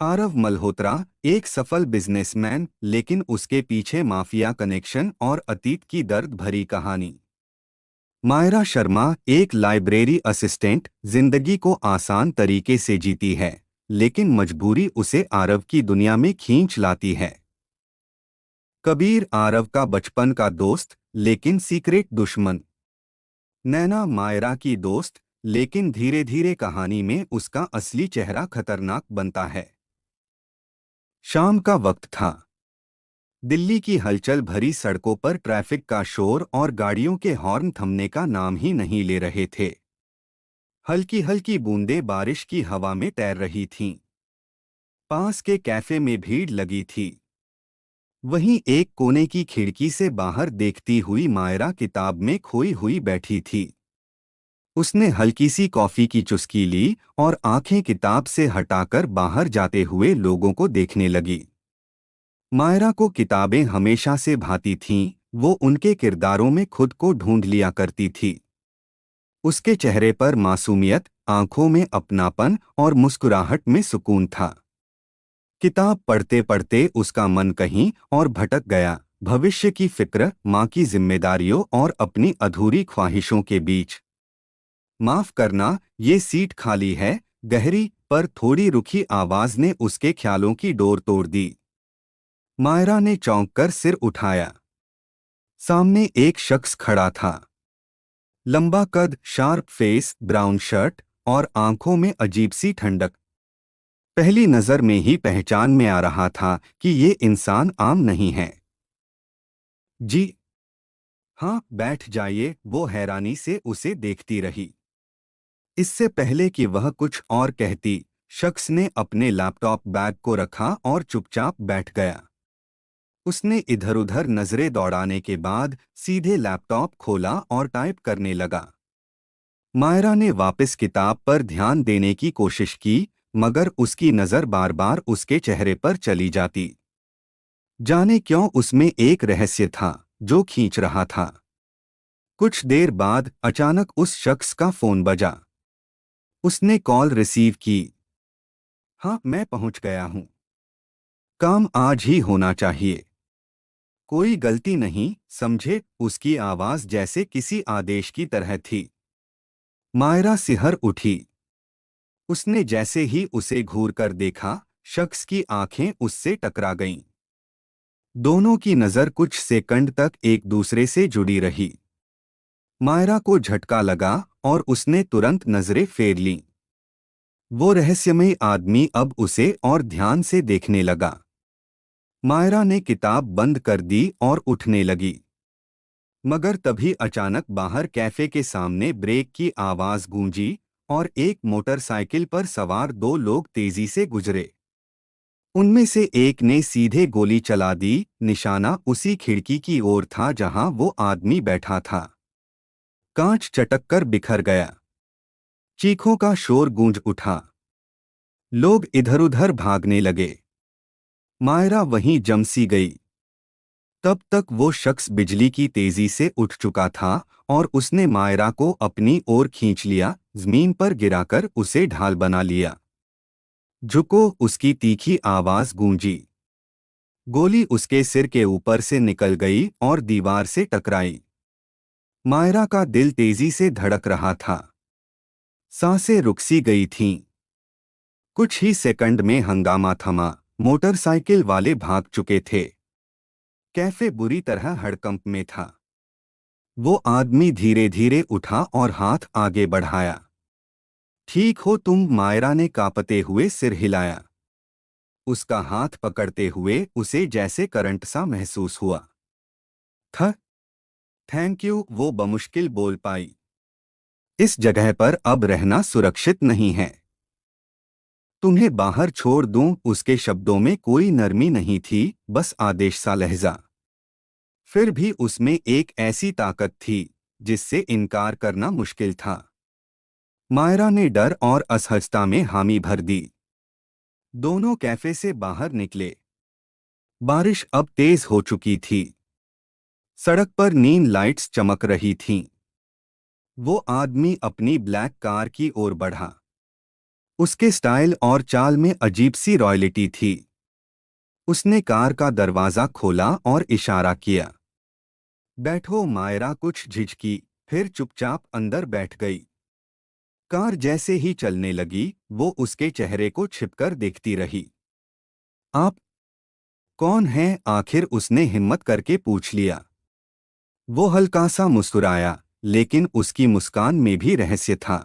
आरव मल्होत्रा एक सफल बिजनेसमैन, लेकिन उसके पीछे माफिया कनेक्शन और अतीत की दर्द भरी कहानी। मायरा शर्मा एक लाइब्रेरी असिस्टेंट, जिंदगी को आसान तरीके से जीती है, लेकिन मजबूरी उसे आरव की दुनिया में खींच लाती है। कबीर आरव का बचपन का दोस्त, लेकिन सीक्रेट दुश्मन। नैना मायरा की दोस्त, लेकिन धीरे धीरे कहानी में उसका असली चेहरा खतरनाक बनता है। शाम का वक्त था। दिल्ली की हलचल भरी सड़कों पर ट्रैफिक का शोर और गाड़ियों के हॉर्न थमने का नाम ही नहीं ले रहे थे। हल्की हल्की बूंदें बारिश की हवा में तैर रही थीं। पास के कैफे में भीड़ लगी थी। वहीं एक कोने की खिड़की से बाहर देखती हुई मायरा किताब में खोई हुई बैठी थी। उसने हल्की सी कॉफी की चुस्की ली और आंखें किताब से हटाकर बाहर जाते हुए लोगों को देखने लगी। मायरा को किताबें हमेशा से भाती थीं, वो उनके किरदारों में खुद को ढूंढ लिया करती थी। उसके चेहरे पर मासूमियत, आंखों में अपनापन और मुस्कुराहट में सुकून था। किताब पढ़ते पढ़ते उसका मन कहीं और भटक गया, भविष्य की फिक्र, माँ की जिम्मेदारियों और अपनी अधूरी ख्वाहिशों के बीच। माफ करना, ये सीट खाली है, गहरी पर थोड़ी रुखी आवाज ने उसके ख्यालों की डोर तोड़ दी। मायरा ने चौंक कर सिर उठाया। सामने एक शख्स खड़ा था। लंबा कद, शार्प फेस, ब्राउन शर्ट और आंखों में अजीब सी ठंडक। पहली नजर में ही पहचान में आ रहा था कि ये इंसान आम नहीं है। जी हाँ, बैठ जाइए, वो हैरानी से उसे देखती रही। इससे पहले कि वह कुछ और कहती, शख्स ने अपने लैपटॉप बैग को रखा और चुपचाप बैठ गया। उसने इधर-उधर नजरें दौड़ाने के बाद सीधे लैपटॉप खोला और टाइप करने लगा। मायरा ने वापस किताब पर ध्यान देने की कोशिश की, मगर उसकी नजर बार बार उसके चेहरे पर चली जाती। जाने क्यों उसमें एक रहस्य था जो खींच रहा था। कुछ देर बाद अचानक उस शख्स का फोन बजा। उसने कॉल रिसीव की। हाँ, मैं पहुंच गया हूं। काम आज ही होना चाहिए। कोई गलती नहीं, समझे? उसकी आवाज जैसे किसी आदेश की तरह थी। मायरा सिहर उठी। उसने जैसे ही उसे घूरकर देखा, शख्स की आंखें उससे टकरा गईं। दोनों की नजर कुछ सेकंड तक एक दूसरे से जुड़ी रही। मायरा को झटका लगा और उसने तुरंत नजरें फेर लीं। वो रहस्यमयी आदमी अब उसे और ध्यान से देखने लगा। मायरा ने किताब बंद कर दी और उठने लगी। मगर तभी अचानक बाहर कैफे के सामने ब्रेक की आवाज गूंजी और एक मोटरसाइकिल पर सवार दो लोग तेजी से गुजरे। उनमें से एक ने सीधे गोली चला दी। निशाना उसी खिड़की की ओर था जहां वो आदमी बैठा था। कांच चटक कर बिखर गया। चीखों का शोर गूंज उठा। लोग इधर-उधर भागने लगे। मायरा वहीं जम सी गई। तब तक वो शख्स बिजली की तेजी से उठ चुका था और उसने मायरा को अपनी ओर खींच लिया, जमीन पर गिराकर उसे ढाल बना लिया। झुको, उसकी तीखी आवाज गूंजी। गोली उसके सिर के ऊपर से निकल गई और दीवार से टकराई। मायरा का दिल तेजी से धड़क रहा था। सांसें रुक सी गई थीं। कुछ ही सेकंड में हंगामा थमा। मोटरसाइकिल वाले भाग चुके थे। कैफे बुरी तरह हड़कंप में था। वो आदमी धीरे धीरे उठा और हाथ आगे बढ़ाया। ठीक हो तुम? मायरा ने कांपते हुए सिर हिलाया। उसका हाथ पकड़ते हुए उसे जैसे करंट सा महसूस हुआ था। थैंक यू, वो बमुश्किल बोल पाई। इस जगह पर अब रहना सुरक्षित नहीं है। तुम्हें बाहर छोड़ दूं? उसके शब्दों में कोई नरमी नहीं थी, बस आदेश सा लहजा। फिर भी उसमें एक ऐसी ताकत थी जिससे इनकार करना मुश्किल था। मायरा ने डर और असहजता में हामी भर दी। दोनों कैफे से बाहर निकले। बारिश अब तेज हो चुकी थी। सड़क पर नीन लाइट्स चमक रही थीं। वो आदमी अपनी ब्लैक कार की ओर बढ़ा। उसके स्टाइल और चाल में अजीब सी रॉयल्टी थी। उसने कार का दरवाजा खोला और इशारा किया। बैठो। मायरा कुछ झिझकी, फिर चुपचाप अंदर बैठ गई। कार जैसे ही चलने लगी, वो उसके चेहरे को छिपकर देखती रही। आप कौन हैं? आखिर उसने हिम्मत करके पूछ लिया। वो हल्का सा मुस्कुराया, लेकिन उसकी मुस्कान में भी रहस्य था।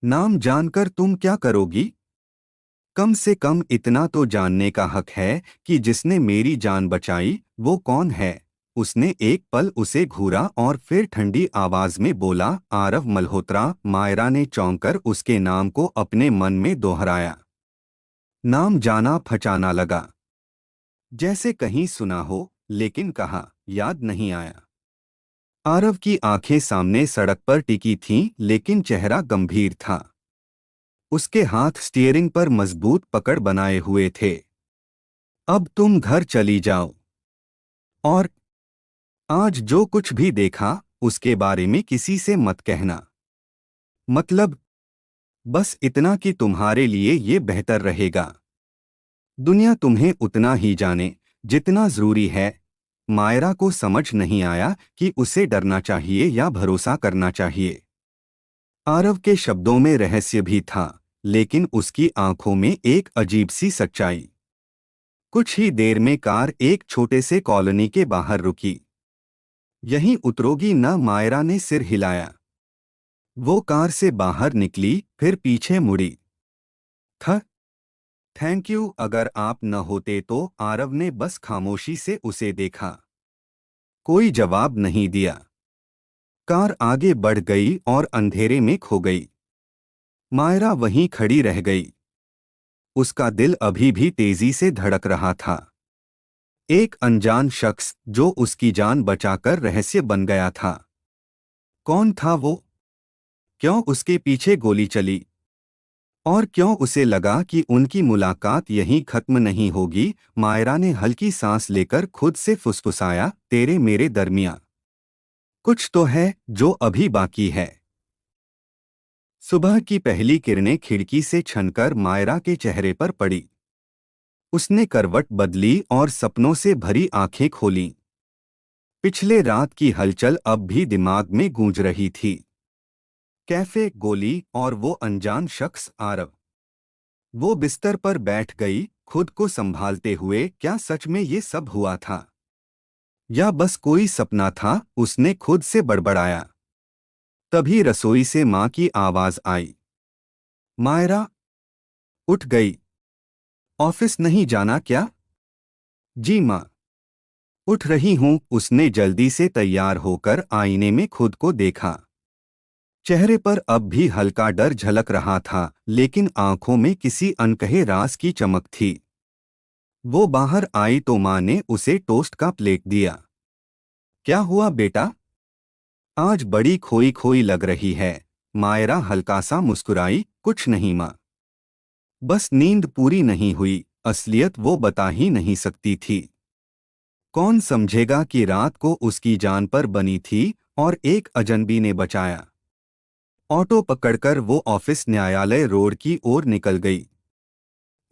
नाम जानकर तुम क्या करोगी? कम से कम इतना तो जानने का हक है कि जिसने मेरी जान बचाई वो कौन है। उसने एक पल उसे घूरा और फिर ठंडी आवाज में बोला, आरव मल्होत्रा। मायरा ने चौंककर उसके नाम को अपने मन में दोहराया। नाम जाना पहचाना लगा, जैसे कहीं सुना हो, लेकिन कहा याद नहीं आया। आरव की आंखें सामने सड़क पर टिकी थीं, लेकिन चेहरा गंभीर था। उसके हाथ स्टीयरिंग पर मजबूत पकड़ बनाए हुए थे। अब तुम घर चली जाओ, और आज जो कुछ भी देखा उसके बारे में किसी से मत कहना। मतलब, बस इतना कि तुम्हारे लिए ये बेहतर रहेगा। दुनिया तुम्हें उतना ही जाने जितना जरूरी है। मायरा को समझ नहीं आया कि उसे डरना चाहिए या भरोसा करना चाहिए। आरव के शब्दों में रहस्य भी था, लेकिन उसकी आंखों में एक अजीब सी सच्चाई। कुछ ही देर में कार एक छोटे से कॉलोनी के बाहर रुकी। यहीं उतरोगी न? मायरा ने सिर हिलाया। वो कार से बाहर निकली, फिर पीछे मुड़ी। थ थैंक यू। अगर आप न होते तो। आरव ने बस खामोशी से उसे देखा। कोई जवाब नहीं दिया। कार आगे बढ़ गई और अंधेरे में खो गई। मायरा वहीं खड़ी रह गई। उसका दिल अभी भी तेजी से धड़क रहा था। एक अनजान शख्स जो उसकी जान बचाकर रहस्य बन गया था। कौन था वो? क्यों उसके पीछे गोली चली? और क्यों उसे लगा कि उनकी मुलाकात यहीं खत्म नहीं होगी? मायरा ने हल्की सांस लेकर खुद से फुसफुसाया, तेरे मेरे दरमियां कुछ तो है जो अभी बाकी है। सुबह की पहली किरणें खिड़की से छनकर मायरा के चेहरे पर पड़ी। उसने करवट बदली और सपनों से भरी आंखें खोलीं। पिछले रात की हलचल अब भी दिमाग में गूंज रही थी। कैफे, गोली और वो अनजान शख्स आरव। वो बिस्तर पर बैठ गई, खुद को संभालते हुए। क्या सच में ये सब हुआ था, या बस कोई सपना था? उसने खुद से बड़बड़ाया। तभी रसोई से माँ की आवाज आई। मायरा उठ गई। ऑफिस नहीं जाना क्या? जी माँ, उठ रही हूँ। उसने जल्दी से तैयार होकर आईने में खुद को देखा। चेहरे पर अब भी हल्का डर झलक रहा था, लेकिन आंखों में किसी अनकहे राज की चमक थी। वो बाहर आई तो माँ ने उसे टोस्ट का प्लेट दिया। क्या हुआ बेटा? आज बड़ी खोई खोई लग रही है। मायरा हल्का सा मुस्कुराई। कुछ नहीं माँ, बस नींद पूरी नहीं हुई। असलियत वो बता ही नहीं सकती थी। कौन समझेगा कि रात को उसकी जान पर बनी थी और एक अजनबी ने बचाया। ऑटो पकड़कर वो ऑफिस न्यायालय रोड की ओर निकल गई।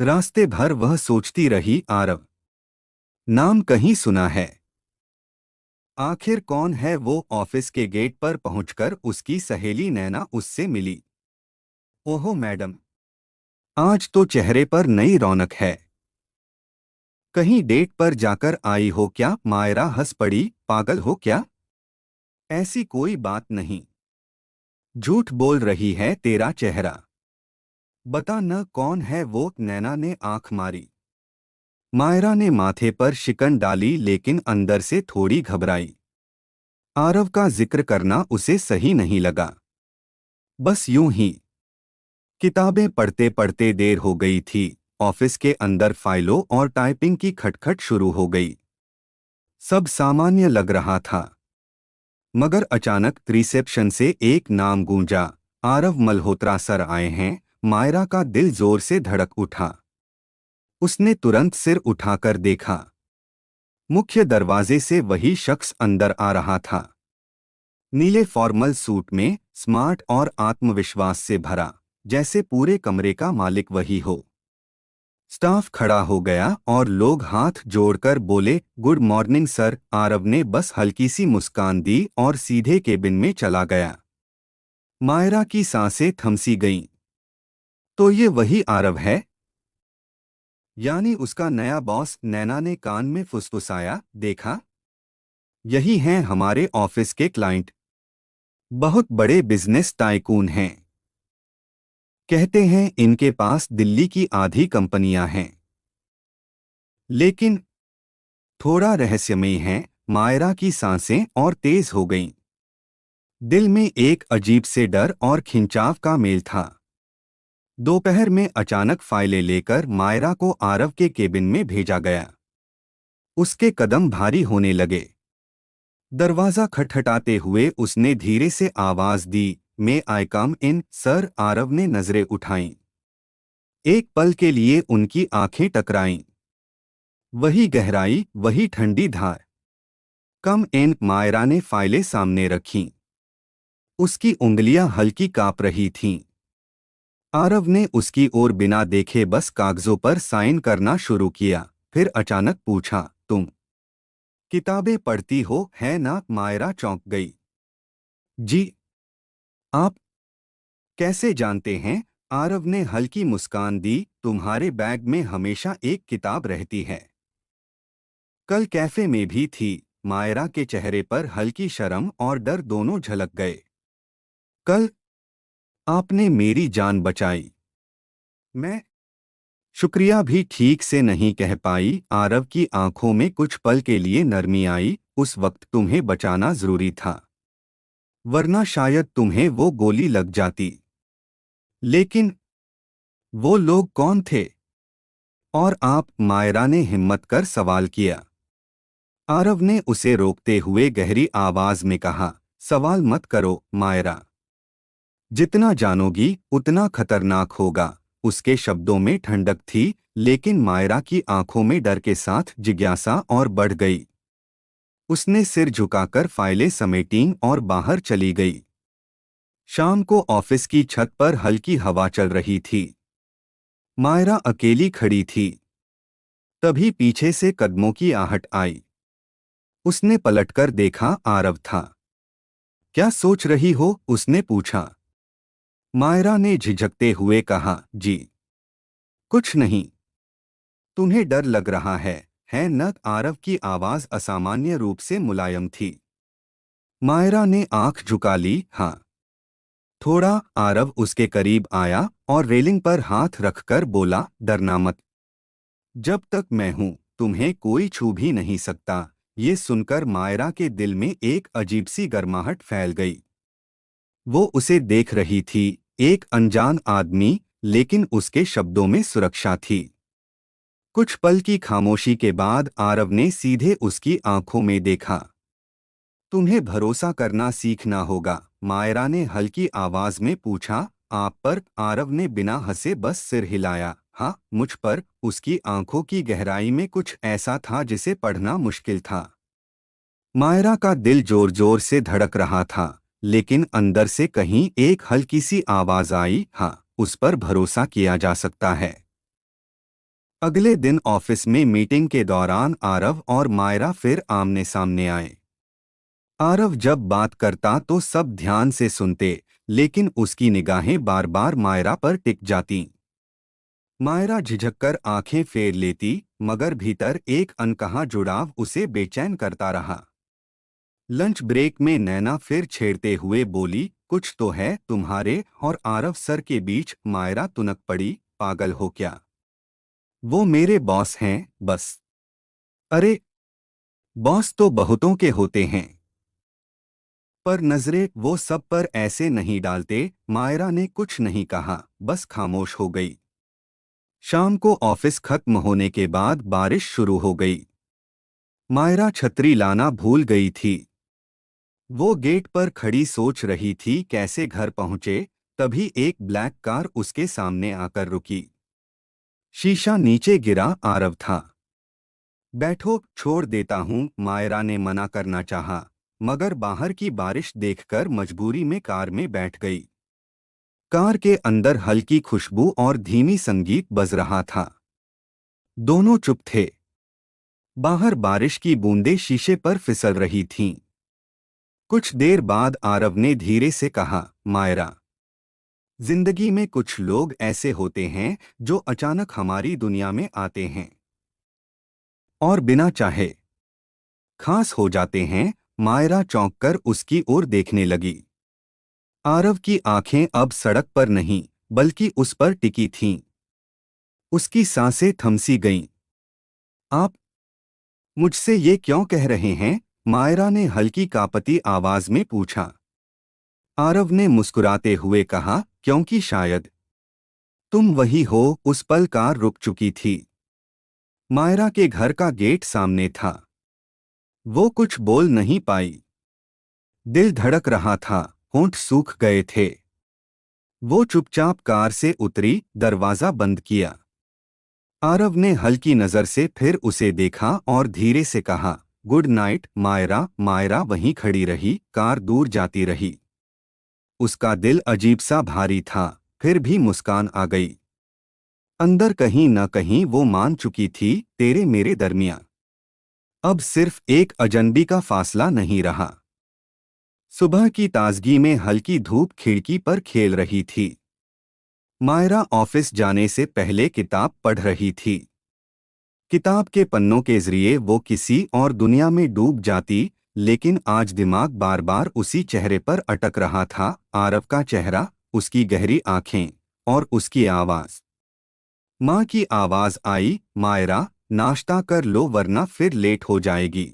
रास्ते भर वह सोचती रही, आरव नाम कहीं सुना है। आखिर कौन है वो? ऑफिस के गेट पर पहुंचकर उसकी सहेली नैना उससे मिली। ओहो मैडम, आज तो चेहरे पर नई रौनक है। कहीं डेट पर जाकर आई हो क्या? मायरा हंस पड़ी। पागल हो क्या? ऐसी कोई बात नहीं। झूठ बोल रही है तेरा चेहरा। बता न कौन है वो? नैना ने आंख मारी। मायरा ने माथे पर शिकन डाली, लेकिन अंदर से थोड़ी घबराई। आरव का जिक्र करना उसे सही नहीं लगा। बस यूं ही। किताबें पढ़ते पढ़ते देर हो गई थी। ऑफिस के अंदर फाइलों और टाइपिंग की खटखट शुरू हो गई। सब सामान्य लग रहा था, मगर अचानक रिसेप्शन से एक नाम गूंजा। आरव मल्होत्रा सर आए हैं। मायरा का दिल जोर से धड़क उठा। उसने तुरंत सिर उठाकर देखा। मुख्य दरवाजे से वही शख्स अंदर आ रहा था। नीले फॉर्मल सूट में, स्मार्ट और आत्मविश्वास से भरा। जैसे पूरे कमरे का मालिक वही हो। स्टाफ खड़ा हो गया और लोग हाथ जोड़कर बोले, गुड मॉर्निंग सर। आरव ने बस हल्की सी मुस्कान दी और सीधे केबिन में चला गया। मायरा की सांसें थमसी गईं। तो ये वही आरव है, यानी उसका नया बॉस? नैना ने कान में फुसफुसाया। देखा, यही हैं हमारे ऑफिस के क्लाइंट, बहुत बड़े बिजनेस टाइकून हैं। कहते हैं इनके पास दिल्ली की आधी कंपनियां हैं। लेकिन थोड़ा रहस्यमयी हैं। मायरा की सांसें और तेज हो गईं। दिल में एक अजीब से डर और खिंचाव का मेल था। दोपहर में अचानक फाइलें लेकर मायरा को आरव के केबिन में भेजा गया। उसके कदम भारी होने लगे। दरवाजा खटखटाते हुए उसने धीरे से आवाज दी, मे आई कम इन सर? आरव ने नजरें उठाईं। एक पल के लिए उनकी आंखें टकराईं। वही गहराई, वही ठंडी धार। कम इन। मायरा ने फाइलें सामने रखीं। उसकी उंगलियां हल्की कांप रही थीं। आरव ने उसकी ओर बिना देखे बस कागजों पर साइन करना शुरू किया। फिर अचानक पूछा, तुम किताबें पढ़ती हो, है ना? मायरा चौंक गई। जी। आप कैसे जानते हैं? आरव ने हल्की मुस्कान दी। तुम्हारे बैग में हमेशा एक किताब रहती है। कल कैफे में भी थी। मायरा के चेहरे पर हल्की शर्म और डर दोनों झलक गए। कल आपने मेरी जान बचाई। मैं शुक्रिया भी ठीक से नहीं कह पाई। आरव की आंखों में कुछ पल के लिए नरमी आई। उस वक्त तुम्हें बचाना जरूरी था, वरना शायद तुम्हें वो गोली लग जाती। लेकिन वो लोग कौन थे? और आप? मायरा ने हिम्मत कर सवाल किया। आरव ने उसे रोकते हुए गहरी आवाज में कहा, सवाल मत करो मायरा। जितना जानोगी उतना खतरनाक होगा। उसके शब्दों में ठंडक थी, लेकिन मायरा की आंखों में डर के साथ जिज्ञासा और बढ़ गई। उसने सिर झुकाकर फाइलें समेटीं और बाहर चली गई। शाम को ऑफिस की छत पर हल्की हवा चल रही थी। मायरा अकेली खड़ी थी। तभी पीछे से कदमों की आहट आई। उसने पलटकर देखा, आरव था। क्या सोच रही हो? उसने पूछा। मायरा ने झिझकते हुए कहा, जी कुछ नहीं। तुम्हें डर लग रहा है न? आरव की आवाज असामान्य रूप से मुलायम थी। मायरा ने आंख झुका ली। हाँ, थोड़ा। आरव उसके करीब आया और रेलिंग पर हाथ रखकर बोला, डरना मत। जब तक मैं हूं, तुम्हें कोई छू भी नहीं सकता। ये सुनकर मायरा के दिल में एक अजीब सी गर्माहट फैल गई। वो उसे देख रही थी, एक अनजान आदमी, लेकिन उसके शब्दों में सुरक्षा थी। कुछ पल की खामोशी के बाद आरव ने सीधे उसकी आंखों में देखा। तुम्हें भरोसा करना सीखना होगा, मायरा ने हल्की आवाज में पूछा। आप पर? आरव ने बिना हंसे बस सिर हिलाया। हाँ, मुझ पर। उसकी आंखों की गहराई में कुछ ऐसा था जिसे पढ़ना मुश्किल था। मायरा का दिल जोर जोर से धड़क रहा था, लेकिन अंदर से कहीं एक हल्की सी आवाज आई, हाँ, उस पर भरोसा किया जा सकता है। अगले दिन ऑफिस में मीटिंग के दौरान आरव और मायरा फिर आमने सामने आए। आरव जब बात करता तो सब ध्यान से सुनते, लेकिन उसकी निगाहें बार बार मायरा पर टिक जातीं। मायरा झिझककर आंखें फेर लेती, मगर भीतर एक अनकहा जुड़ाव उसे बेचैन करता रहा। लंच ब्रेक में नैना फिर छेड़ते हुए बोली, कुछ तो है तुम्हारे और आरव सर के बीच। मायरा तुनक पड़ी, पागल हो क्या? वो मेरे बॉस हैं, बस। अरे, बॉस तो बहुतों के होते हैं, पर नजरें वो सब पर ऐसे नहीं डालते। मायरा ने कुछ नहीं कहा, बस खामोश हो गई। शाम को ऑफिस खत्म होने के बाद बारिश शुरू हो गई। मायरा छतरी लाना भूल गई थी। वो गेट पर खड़ी सोच रही थी कैसे घर पहुंचे। तभी एक ब्लैक कार उसके सामने आकर रुकी। शीशा नीचे गिरा। आरव था। बैठो, छोड़ देता हूं। मायरा ने मना करना चाहा, मगर बाहर की बारिश देखकर मजबूरी में कार में बैठ गई। कार के अंदर हल्की खुशबू और धीमी संगीत बज रहा था। दोनों चुप थे। बाहर बारिश की बूंदें शीशे पर फिसल रही थीं। कुछ देर बाद आरव ने धीरे से कहा, मायरा, जिंदगी में कुछ लोग ऐसे होते हैं जो अचानक हमारी दुनिया में आते हैं और बिना चाहे खास हो जाते हैं। मायरा चौंक कर उसकी ओर देखने लगी। आरव की आंखें अब सड़क पर नहीं बल्कि उस पर टिकी थीं। उसकी सांसें थमसी गईं। आप मुझसे ये क्यों कह रहे हैं? मायरा ने हल्की कांपती आवाज में पूछा। आरव ने मुस्कुराते हुए कहा, क्योंकि शायद तुम वही हो। उस पल कार रुक चुकी थी। मायरा के घर का गेट सामने था। वो कुछ बोल नहीं पाई। दिल धड़क रहा था, होंठ सूख गए थे। वो चुपचाप कार से उतरी, दरवाजा बंद किया। आरव ने हल्की नजर से फिर उसे देखा और धीरे से कहा, गुड नाइट मायरा। मायरा वहीं खड़ी रही, कार दूर जाती रही। उसका दिल अजीब सा भारी था, फिर भी मुस्कान आ गई। अंदर कहीं न कहीं वो मान चुकी थी, तेरे मेरे दरमियां अब सिर्फ एक अजनबी का फासला नहीं रहा। सुबह की ताजगी में हल्की धूप खिड़की पर खेल रही थी। मायरा ऑफिस जाने से पहले किताब पढ़ रही थी। किताब के पन्नों के जरिए वो किसी और दुनिया में डूब जाती, लेकिन आज दिमाग बार बार उसी चेहरे पर अटक रहा था। आरव का चेहरा, उसकी गहरी आंखें और उसकी आवाज। माँ की आवाज आई, मायरा, नाश्ता कर लो वरना फिर लेट हो जाएगी।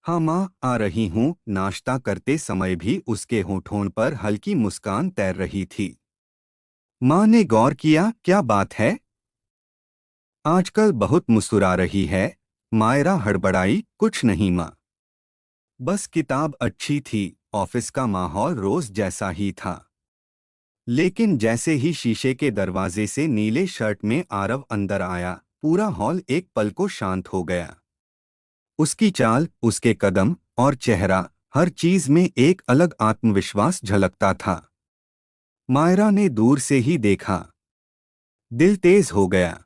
हाँ माँ, आ रही हूँ। नाश्ता करते समय भी उसके होठों पर हल्की मुस्कान तैर रही थी। माँ ने गौर किया, क्या बात है? आजकल बहुत मुस्कुरा रही है। मायरा हड़बड़ाई, कुछ नहीं माँ, बस किताब अच्छी थी। ऑफिस का माहौल रोज जैसा ही था। लेकिन जैसे ही शीशे के दरवाजे से नीले शर्ट में आरव अंदर आया, पूरा हॉल एक पल को शांत हो गया। उसकी चाल, उसके कदम और चेहरा, हर चीज में एक अलग आत्मविश्वास झलकता था। मायरा ने दूर से ही देखा। दिल तेज हो गया।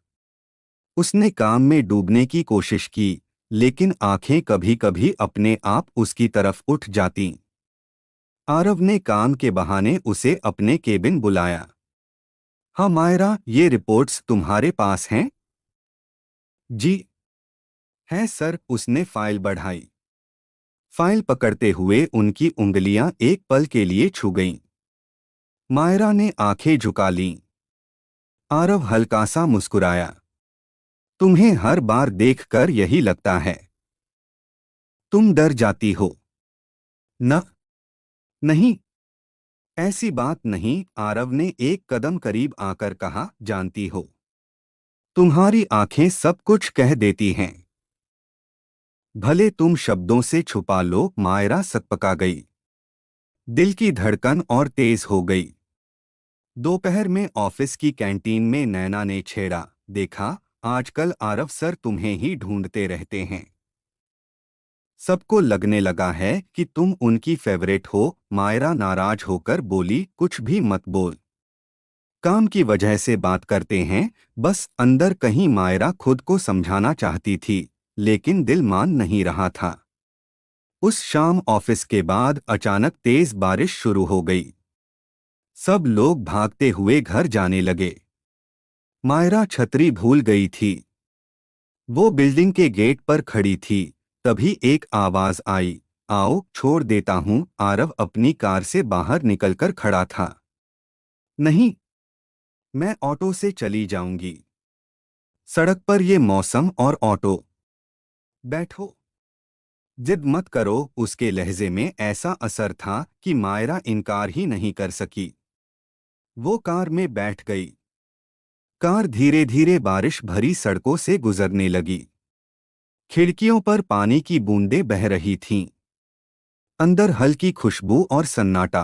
उसने काम में डूबने की कोशिश की, लेकिन आंखें कभी कभी अपने आप उसकी तरफ उठ जातीं। आरव ने काम के बहाने उसे अपने केबिन बुलाया। हाँ मायरा, ये रिपोर्ट्स तुम्हारे पास हैं? जी है सर। उसने फाइल बढ़ाई। फाइल पकड़ते हुए उनकी उंगलियां एक पल के लिए छू गईं। मायरा ने आंखें झुका लीं। आरव हल्का सा मुस्कुराया। तुम्हें हर बार देखकर यही लगता है। तुम डर जाती हो न? नहीं, ऐसी बात नहीं। आरव ने एक कदम करीब आकर कहा, जानती हो, तुम्हारी आंखें सब कुछ कह देती हैं, भले तुम शब्दों से छुपा लो। मायरा सकपका गई। दिल की धड़कन और तेज हो गई। दोपहर में ऑफिस की कैंटीन में नैना ने छेड़ा, देखा, आजकल आरव सर तुम्हें ही ढूंढते रहते हैं। सबको लगने लगा है कि तुम उनकी फेवरेट हो। मायरा नाराज होकर बोली, कुछ भी मत बोल। काम की वजह से बात करते हैं, बस। अंदर कहीं मायरा खुद को समझाना चाहती थी, लेकिन दिल मान नहीं रहा था। उस शाम ऑफिस के बाद अचानक तेज बारिश शुरू हो गई। सब लोग भागते हुए घर जाने लगे। मायरा छतरी भूल गई थी। वो बिल्डिंग के गेट पर खड़ी थी। तभी एक आवाज आई, आओ, छोड़ देता हूँ। आरव अपनी कार से बाहर निकलकर खड़ा था। नहीं, मैं ऑटो से चली जाऊंगी। सड़क पर ये मौसम और ऑटो। बैठो, जिद मत करो। उसके लहजे में ऐसा असर था कि मायरा इनकार ही नहीं कर सकी। वो कार में बैठ गई। कार धीरे धीरे बारिश भरी सड़कों से गुजरने लगी। खिड़कियों पर पानी की बूंदें बह रही थीं। अंदर हल्की खुशबू और सन्नाटा।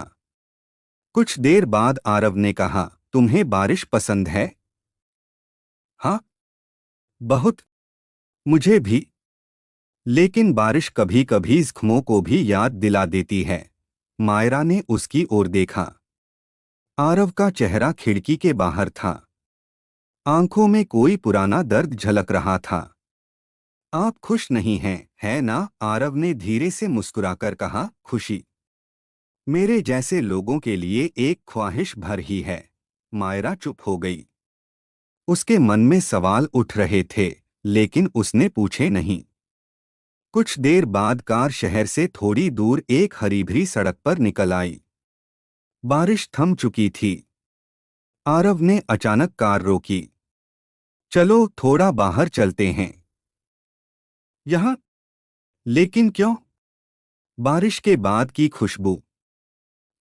कुछ देर बाद आरव ने कहा, तुम्हें बारिश पसंद है? हाँ, बहुत। मुझे भी। लेकिन बारिश कभी कभी जख्मों को भी याद दिला देती है। मायरा ने उसकी ओर देखा। आरव का चेहरा खिड़की के बाहर था। आंखों में कोई पुराना दर्द झलक रहा था। आप खुश नहीं हैं, है ना? आरव ने धीरे से मुस्कुराकर कहा। खुशी मेरे जैसे लोगों के लिए एक ख्वाहिश भर ही है। मायरा चुप हो गई। उसके मन में सवाल उठ रहे थे, लेकिन उसने पूछे नहीं। कुछ देर बाद कार शहर से थोड़ी दूर एक हरी भरी सड़क पर निकल आई। बारिश थम चुकी थी। आरव ने अचानक कार रोकी। चलो थोड़ा बाहर चलते हैं। यहाँ? लेकिन क्यों? बारिश के बाद की खुशबू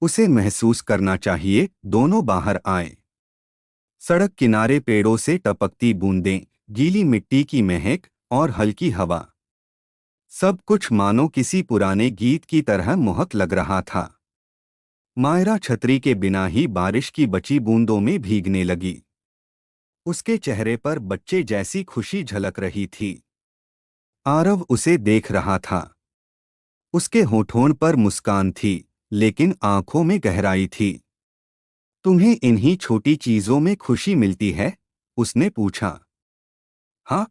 उसे महसूस करना चाहिए। दोनों बाहर आए। सड़क किनारे पेड़ों से टपकती बूंदें, गीली मिट्टी की महक और हल्की हवा, सब कुछ मानो किसी पुराने गीत की तरह मोहक लग रहा था। मायरा छतरी के बिना ही बारिश की बची बूंदों में भीगने लगी। उसके चेहरे पर बच्चे जैसी खुशी झलक रही थी। आरव उसे देख रहा था। उसके होठों पर मुस्कान थी, लेकिन आंखों में गहराई थी। तुम्हें इन्हीं छोटी चीजों में खुशी मिलती है? उसने पूछा। हाँ,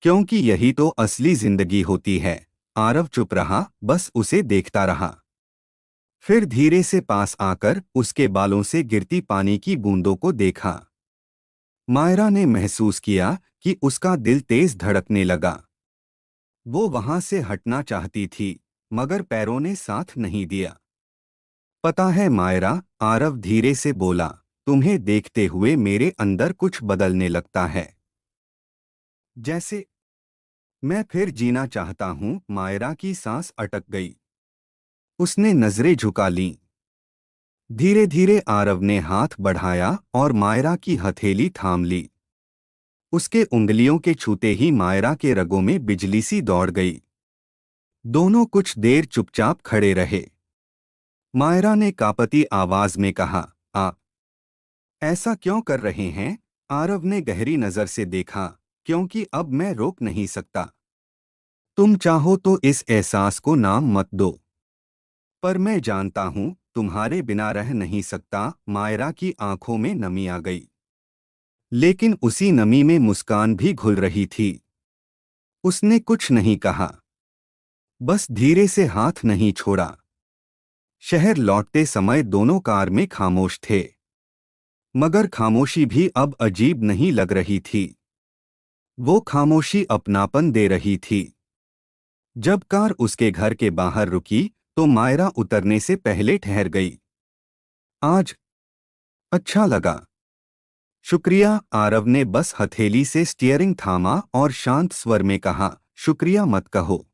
क्योंकि यही तो असली जिंदगी होती है। आरव चुप रहा, बस उसे देखता रहा। फिर धीरे से पास आकर उसके बालों से गिरती पानी की बूंदों को देखा। मायरा ने महसूस किया कि उसका दिल तेज धड़कने लगा। वो वहां से हटना चाहती थी, मगर पैरों ने साथ नहीं दिया। पता है मायरा, आरव धीरे से बोला, तुम्हें देखते हुए मेरे अंदर कुछ बदलने लगता है। जैसे मैं फिर जीना चाहता हूं। मायरा की सांस अटक गई। उसने नजरें झुका लीं। धीरे धीरे आरव ने हाथ बढ़ाया और मायरा की हथेली थाम ली। उसके उंगलियों के छूते ही मायरा के रगों में बिजली सी दौड़ गई। दोनों कुछ देर चुपचाप खड़े रहे। मायरा ने कांपती आवाज में कहा, आ ऐसा क्यों कर रहे हैं? आरव ने गहरी नजर से देखा। क्योंकि अब मैं रोक नहीं सकता। तुम चाहो तो इस एहसास को नाम मत दो, पर मैं जानता हूं तुम्हारे बिना रह नहीं सकता। मायरा की आंखों में नमी आ गई, लेकिन उसी नमी में मुस्कान भी घुल रही थी। उसने कुछ नहीं कहा, बस धीरे से हाथ नहीं छोड़ा। शहर लौटते समय दोनों कार में खामोश थे, मगर खामोशी भी अब अजीब नहीं लग रही थी। वो खामोशी अपनापन दे रही थी। जब कार उसके घर के बाहर रुकी, तो मायरा उतरने से पहले ठहर गई। आज अच्छा लगा। शुक्रिया। आरव ने बस हथेली से स्टीयरिंग थामा और शांत स्वर में कहा, शुक्रिया मत कहो।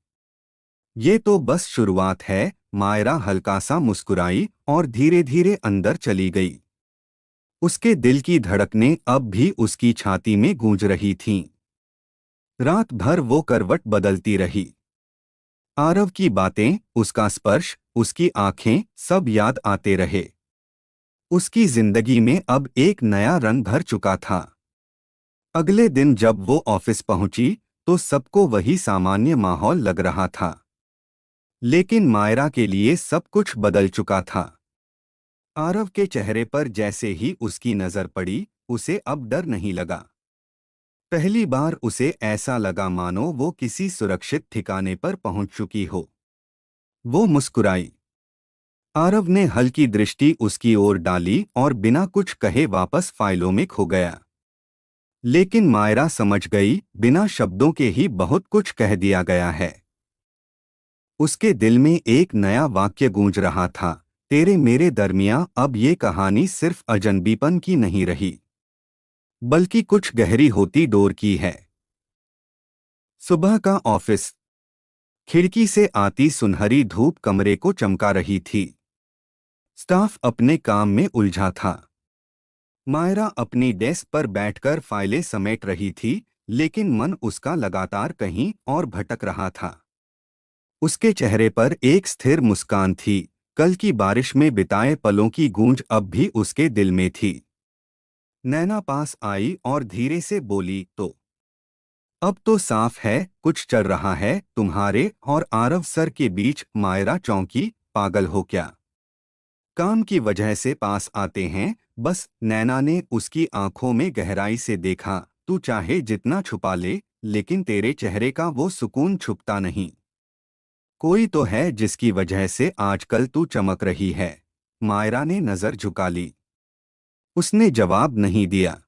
ये तो बस शुरुआत है। मायरा हल्का सा मुस्कुराई और धीरे धीरे अंदर चली गई। उसके दिल की धड़कनें अब भी उसकी छाती में गूंज रही थीं। रात भर वो करवट बदलती रही। आरव की बातें, उसका स्पर्श, उसकी आंखें, सब याद आते रहे। उसकी जिंदगी में अब एक नया रंग भर चुका था। अगले दिन जब वो ऑफिस पहुंची, तो सबको वही सामान्य माहौल लग रहा था। लेकिन मायरा के लिए सब कुछ बदल चुका था। आरव के चेहरे पर जैसे ही उसकी नजर पड़ी, उसे अब डर नहीं लगा। पहली बार उसे ऐसा लगा मानो वो किसी सुरक्षित ठिकाने पर पहुंच चुकी हो। वो मुस्कुराई। आरव ने हल्की दृष्टि उसकी ओर डाली और बिना कुछ कहे वापस फाइलों में खो गया। लेकिन मायरा समझ गई, बिना शब्दों के ही बहुत कुछ कह दिया गया है। उसके दिल में एक नया वाक्य गूंज रहा था, तेरे मेरे दरमियां अब ये कहानी सिर्फ अजनबीपन की नहीं रही, बल्कि कुछ गहरी होती डोर की है। सुबह का ऑफिस। खिड़की से आती सुनहरी धूप कमरे को चमका रही थी। स्टाफ अपने काम में उलझा था। मायरा अपनी डेस्क पर बैठकर फाइलें समेट रही थी, लेकिन मन उसका लगातार कहीं और भटक रहा था। उसके चेहरे पर एक स्थिर मुस्कान थी। कल की बारिश में बिताए पलों की गूंज अब भी उसके दिल में थी। नैना पास आई और धीरे से बोली, तो अब तो साफ है कुछ चल रहा है तुम्हारे और आरव सर के बीच। मायरा चौंकी, पागल हो क्या? काम की वजह से पास आते हैं। बस नैना ने उसकी आंखों में गहराई से देखा। तू चाहे जितना छुपा ले, लेकिन तेरे चेहरे का वो सुकून छुपता नहीं। कोई तो है जिसकी वजह से आजकल तू चमक रही है। मायरा ने नजर झुका ली। उसने जवाब नहीं दिया।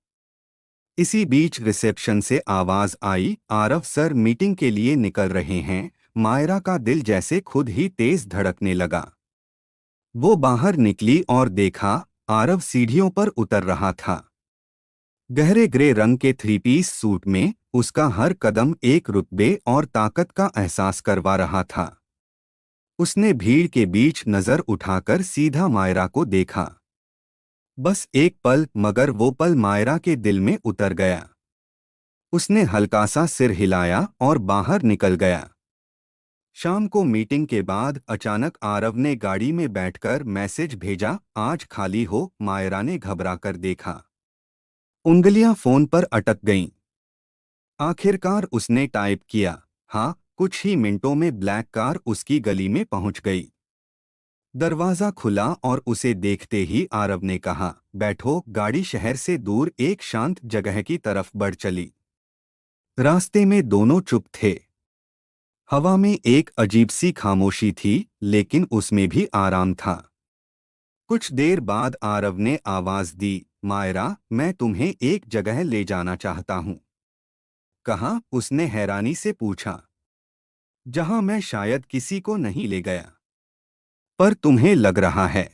इसी बीच रिसेप्शन से आवाज आई, आरव सर मीटिंग के लिए निकल रहे हैं। मायरा का दिल जैसे खुद ही तेज धड़कने लगा। वो बाहर निकली और देखा, आरव सीढ़ियों पर उतर रहा था। गहरे ग्रे रंग के थ्री पीस सूट में उसका हर कदम एक रुतबे और ताकत का एहसास करवा रहा था। उसने भीड़ के बीच नजर उठाकर सीधा मायरा को देखा। बस एक पल, मगर वो पल मायरा के दिल में उतर गया। उसने हल्का सा सिर हिलाया और बाहर निकल गया। शाम को मीटिंग के बाद अचानक आरव ने गाड़ी में बैठकर मैसेज भेजा, आज खाली हो। मायरा ने घबराकर देखा। उंगलियां फोन पर अटक गईं। आखिरकार उसने टाइप किया, हाँ। कुछ ही मिनटों में ब्लैक कार उसकी गली में पहुंच गई। दरवाजा खुला और उसे देखते ही आरव ने कहा, बैठो। गाड़ी शहर से दूर एक शांत जगह की तरफ बढ़ चली। रास्ते में दोनों चुप थे। हवा में एक अजीब सी खामोशी थी, लेकिन उसमें भी आराम था। कुछ देर बाद आरव ने आवाज दी, मायरा, मैं तुम्हें एक जगह ले जाना चाहता हूँ। कहाँ? उसने हैरानी से पूछा। जहाँ मैं शायद किसी को नहीं ले गया, पर तुम्हें लग रहा है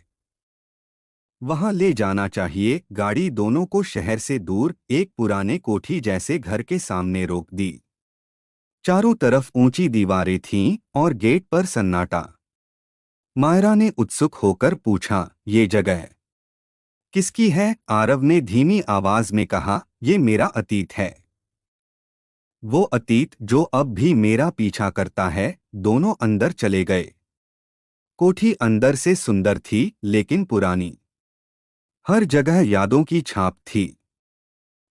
वहां ले जाना चाहिए। गाड़ी दोनों को शहर से दूर एक पुराने कोठी जैसे घर के सामने रोक दी। चारों तरफ ऊंची दीवारें थीं और गेट पर सन्नाटा। मायरा ने उत्सुक होकर पूछा, ये जगह किसकी है? आरव ने धीमी आवाज में कहा, ये मेरा अतीत है। वो अतीत जो अब भी मेरा पीछा करता है। दोनों अंदर चले गए। कोठी अंदर से सुंदर थी, लेकिन पुरानी। हर जगह यादों की छाप थी।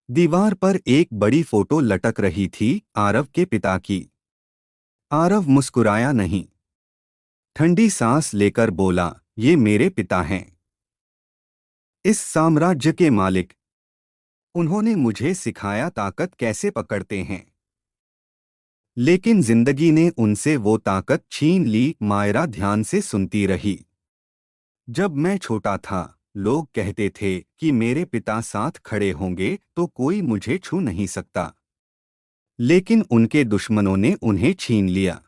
दीवार पर एक बड़ी फोटो लटक रही थी, आरव के पिता की। आरव मुस्कुराया नहीं। ठंडी सांस लेकर बोला, ये मेरे पिता हैं, इस साम्राज्य के मालिक। उन्होंने मुझे सिखाया ताकत कैसे पकड़ते हैं। लेकिन जिंदगी ने उनसे वो ताकत छीन ली। मायरा ध्यान से सुनती रही। जब मैं छोटा था, लोग कहते थे कि मेरे पिता साथ खड़े होंगे तो कोई मुझे छू नहीं सकता। लेकिन उनके दुश्मनों ने उन्हें छीन लिया।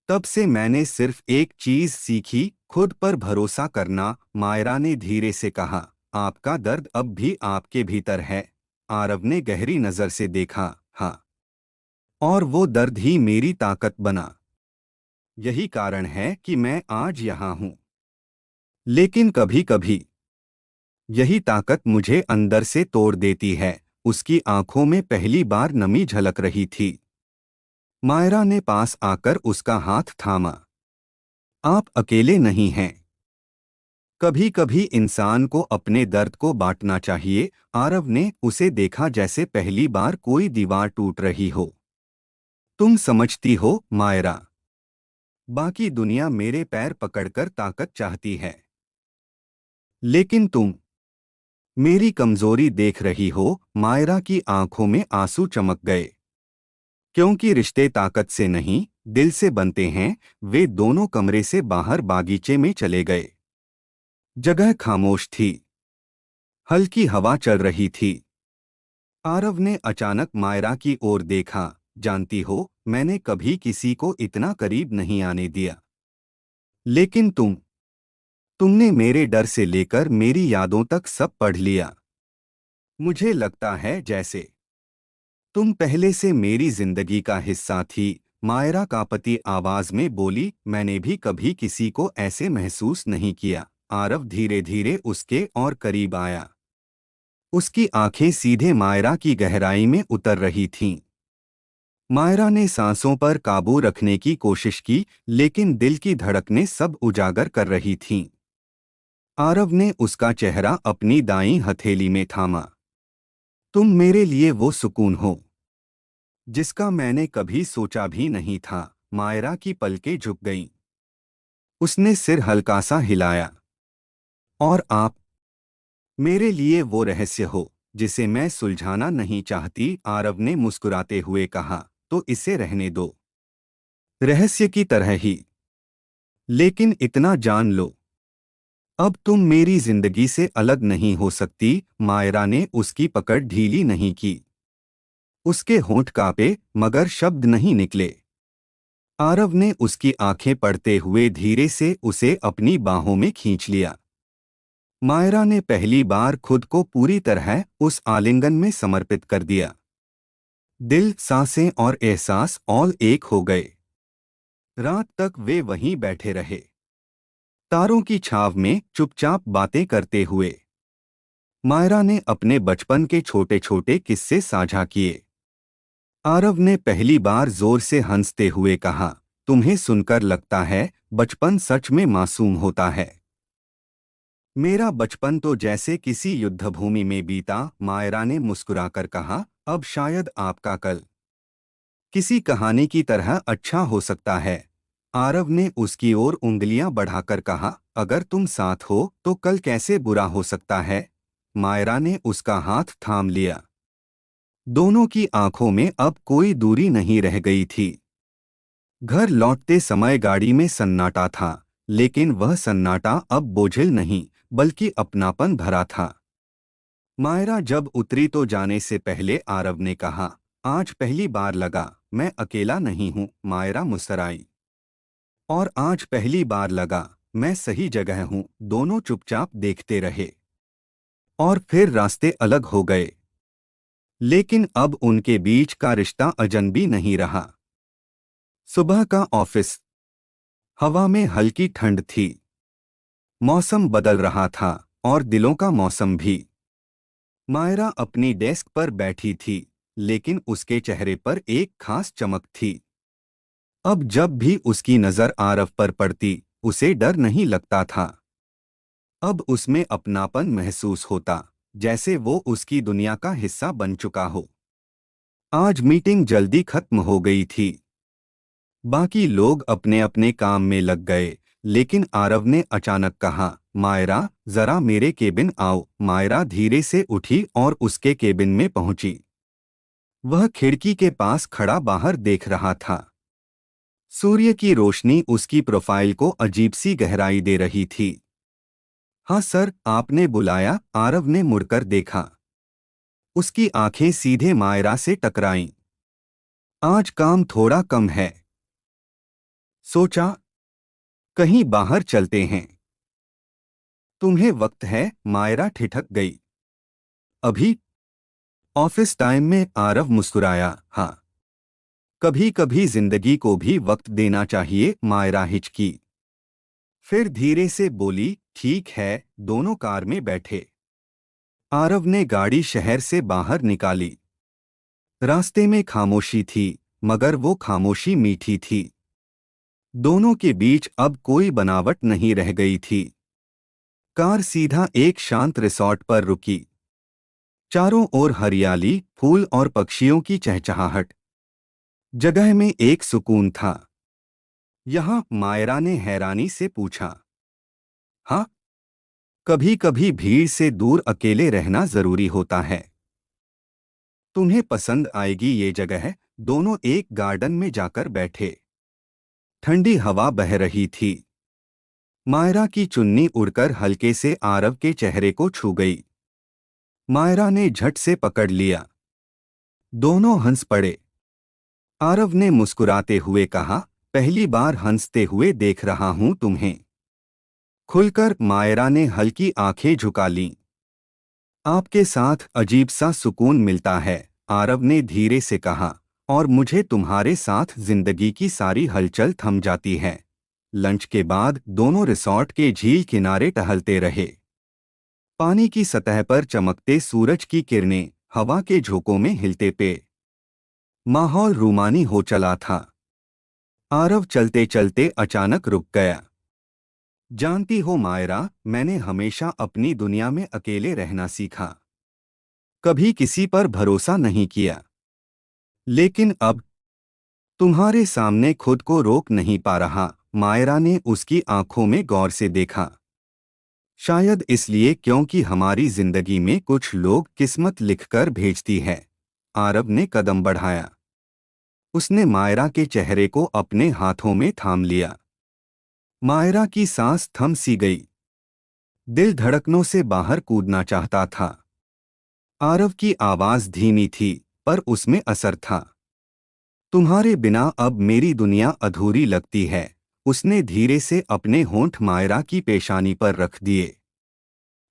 तब से मैंने सिर्फ एक चीज सीखी, खुद पर भरोसा करना। मायरा ने धीरे से कहा, आपका दर्द अब भी आपके भीतर है। आरव ने गहरी नजर से देखा, हाँ। और वो दर्द ही मेरी ताकत बना। यही कारण है कि मैं आज यहाँ हूँ। लेकिन कभी कभी यही ताकत मुझे अंदर से तोड़ देती है। उसकी आंखों में पहली बार नमी झलक रही थी। मायरा ने पास आकर उसका हाथ थामा। आप अकेले नहीं हैं। कभी कभी इंसान को अपने दर्द को बांटना चाहिए। आरव ने उसे देखा जैसे पहली बार कोई दीवार टूट रही हो। तुम समझती हो, मायरा, बाकी दुनिया मेरे पैर पकड़कर ताकत चाहती है, लेकिन तुम मेरी कमजोरी देख रही हो। मायरा की आंखों में आंसू चमक गए। क्योंकि रिश्ते ताकत से नहीं, दिल से बनते हैं। वे दोनों कमरे से बाहर बागीचे में चले गए। जगह खामोश थी। हल्की हवा चल रही थी। आरव ने अचानक मायरा की ओर देखा, जानती हो, मैंने कभी किसी को इतना करीब नहीं आने दिया। लेकिन तुमने मेरे डर से लेकर मेरी यादों तक सब पढ़ लिया। मुझे लगता है जैसे तुम पहले से मेरी जिंदगी का हिस्सा थी। मायरा कांपती आवाज में बोली, मैंने भी कभी किसी को ऐसे महसूस नहीं किया। आरव धीरे धीरे उसके और करीब आया। उसकी आंखें सीधे मायरा की गहराई में उतर रही थीं। मायरा ने सांसों पर काबू रखने की कोशिश की, लेकिन दिल की धड़कनें सब उजागर कर रही थीं। आरव ने उसका चेहरा अपनी दाईं हथेली में थामा। तुम मेरे लिए वो सुकून हो जिसका मैंने कभी सोचा भी नहीं था। मायरा की पलकें झुक गईं। उसने सिर हल्का सा हिलाया। और आप मेरे लिए वो रहस्य हो जिसे मैं सुलझाना नहीं चाहती, आरव ने मुस्कुराते हुए कहा। तो इसे रहने दो, रहस्य की तरह ही। लेकिन इतना जान लो, अब तुम मेरी जिंदगी से अलग नहीं हो सकती। मायरा ने उसकी पकड़ ढीली नहीं की। उसके होंठ कांपे मगर शब्द नहीं निकले। आरव ने उसकी आंखें पड़ते हुए धीरे से उसे अपनी बाहों में खींच लिया। मायरा ने पहली बार खुद को पूरी तरह उस आलिंगन में समर्पित कर दिया। दिल, सांसें और एहसास ऑल एक हो गए। रात तक वे वहीं बैठे रहे, तारों की छाव में चुपचाप बातें करते हुए। मायरा ने अपने बचपन के छोटे छोटे किस्से साझा किए। आरव ने पहली बार जोर से हंसते हुए कहा, तुम्हें सुनकर लगता है बचपन सच में मासूम होता है। मेरा बचपन तो जैसे किसी युद्धभूमि में बीता, मायरा ने मुस्कुराकर कहा। अब शायद आपका कल किसी कहानी की तरह अच्छा हो सकता है। आरव ने उसकी ओर उंगलियां बढ़ाकर कहा, अगर तुम साथ हो तो कल कैसे बुरा हो सकता है। मायरा ने उसका हाथ थाम लिया। दोनों की आंखों में अब कोई दूरी नहीं रह गई थी। घर लौटते समय गाड़ी में सन्नाटा था, लेकिन वह सन्नाटा अब बोझिल नहीं बल्कि अपनापन भरा था। मायरा जब उतरी तो जाने से पहले आरव ने कहा, आज पहली बार लगा मैं अकेला नहीं हूँ। मायरा मुस्कुराई। और आज पहली बार लगा मैं सही जगह हूँ। दोनों चुपचाप देखते रहे और फिर रास्ते अलग हो गए। लेकिन अब उनके बीच का रिश्ता अजनबी नहीं रहा। सुबह का ऑफिस, हवा में हल्की ठंड थी। मौसम बदल रहा था और दिलों का मौसम भी। मायरा अपनी डेस्क पर बैठी थी, लेकिन उसके चेहरे पर एक खास चमक थी। अब जब भी उसकी नजर आरव पर पड़ती, उसे डर नहीं लगता था। अब उसमें अपनापन महसूस होता, जैसे वो उसकी दुनिया का हिस्सा बन चुका हो। आज मीटिंग जल्दी खत्म हो गई थी। बाकी लोग अपने अपने काम में लग गए, लेकिन आरव ने अचानक कहा, मायरा जरा मेरे केबिन आओ। मायरा धीरे से उठी और उसके केबिन में पहुंची। वह खिड़की के पास खड़ा बाहर देख रहा था। सूर्य की रोशनी उसकी प्रोफाइल को अजीब सी गहराई दे रही थी। हाँ सर, आपने बुलाया? आरव ने मुड़कर देखा। उसकी आंखें सीधे मायरा से टकराईं। आज काम थोड़ा कम है, सोचा कहीं बाहर चलते हैं। तुम्हें वक्त है? मायरा ठिठक गई। अभी? ऑफिस टाइम में? आरव मुस्कुराया। हाँ, कभी कभी जिंदगी को भी वक्त देना चाहिए। मायरा हिचकी, फिर धीरे से बोली, ठीक है। दोनों कार में बैठे। आरव ने गाड़ी शहर से बाहर निकाली। रास्ते में खामोशी थी, मगर वो खामोशी मीठी थी। दोनों के बीच अब कोई बनावट नहीं रह गई थी। कार सीधा एक शांत रिसॉर्ट पर रुकी। चारों ओर हरियाली, फूल और पक्षियों की चहचहाहट। जगह में एक सुकून था। यहाँ? मायरा ने हैरानी से पूछा। हाँ, कभी कभी भीड़ से दूर अकेले रहना जरूरी होता है। तुम्हें पसंद आएगी ये जगह। दोनों एक गार्डन में जाकर बैठे। ठंडी हवा बह रही थी। मायरा की चुन्नी उड़कर हल्के से आरव के चेहरे को छू गई। मायरा ने झट से पकड़ लिया। दोनों हंस पड़े। आरव ने मुस्कुराते हुए कहा, पहली बार हंसते हुए देख रहा हूं तुम्हें। खुलकर? मायरा ने हल्की आंखें झुका लीं। आपके साथ अजीब सा सुकून मिलता है, आरव ने धीरे से कहा, और मुझे तुम्हारे साथ जिंदगी की सारी हलचल थम जाती है। लंच के बाद दोनों रिसॉर्ट के झील किनारे टहलते रहे। पानी की सतह पर चमकते सूरज की किरणें हवा के झोंकों में हिलते पे। माहौल रूमानी हो चला था। आरव चलते चलते अचानक रुक गया। जानती हो मायरा, मैंने हमेशा अपनी दुनिया में अकेले रहना सीखा। कभी किसी पर भरोसा नहीं किया। लेकिन अब तुम्हारे सामने खुद को रोक नहीं पा रहा। मायरा ने उसकी आंखों में गौर से देखा। शायद इसलिए क्योंकि हमारी जिंदगी में कुछ लोग किस्मत लिखकर भेजती है। आरव ने कदम बढ़ाया। उसने मायरा के चेहरे को अपने हाथों में थाम लिया। मायरा की सांस थम सी गई। दिल धड़कनों से बाहर कूदना चाहता था। आरव की आवाज धीमी थी, पर उसमें असर था। तुम्हारे बिना अब मेरी दुनिया अधूरी लगती है। उसने धीरे से अपने होंठ मायरा की पेशानी पर रख दिए।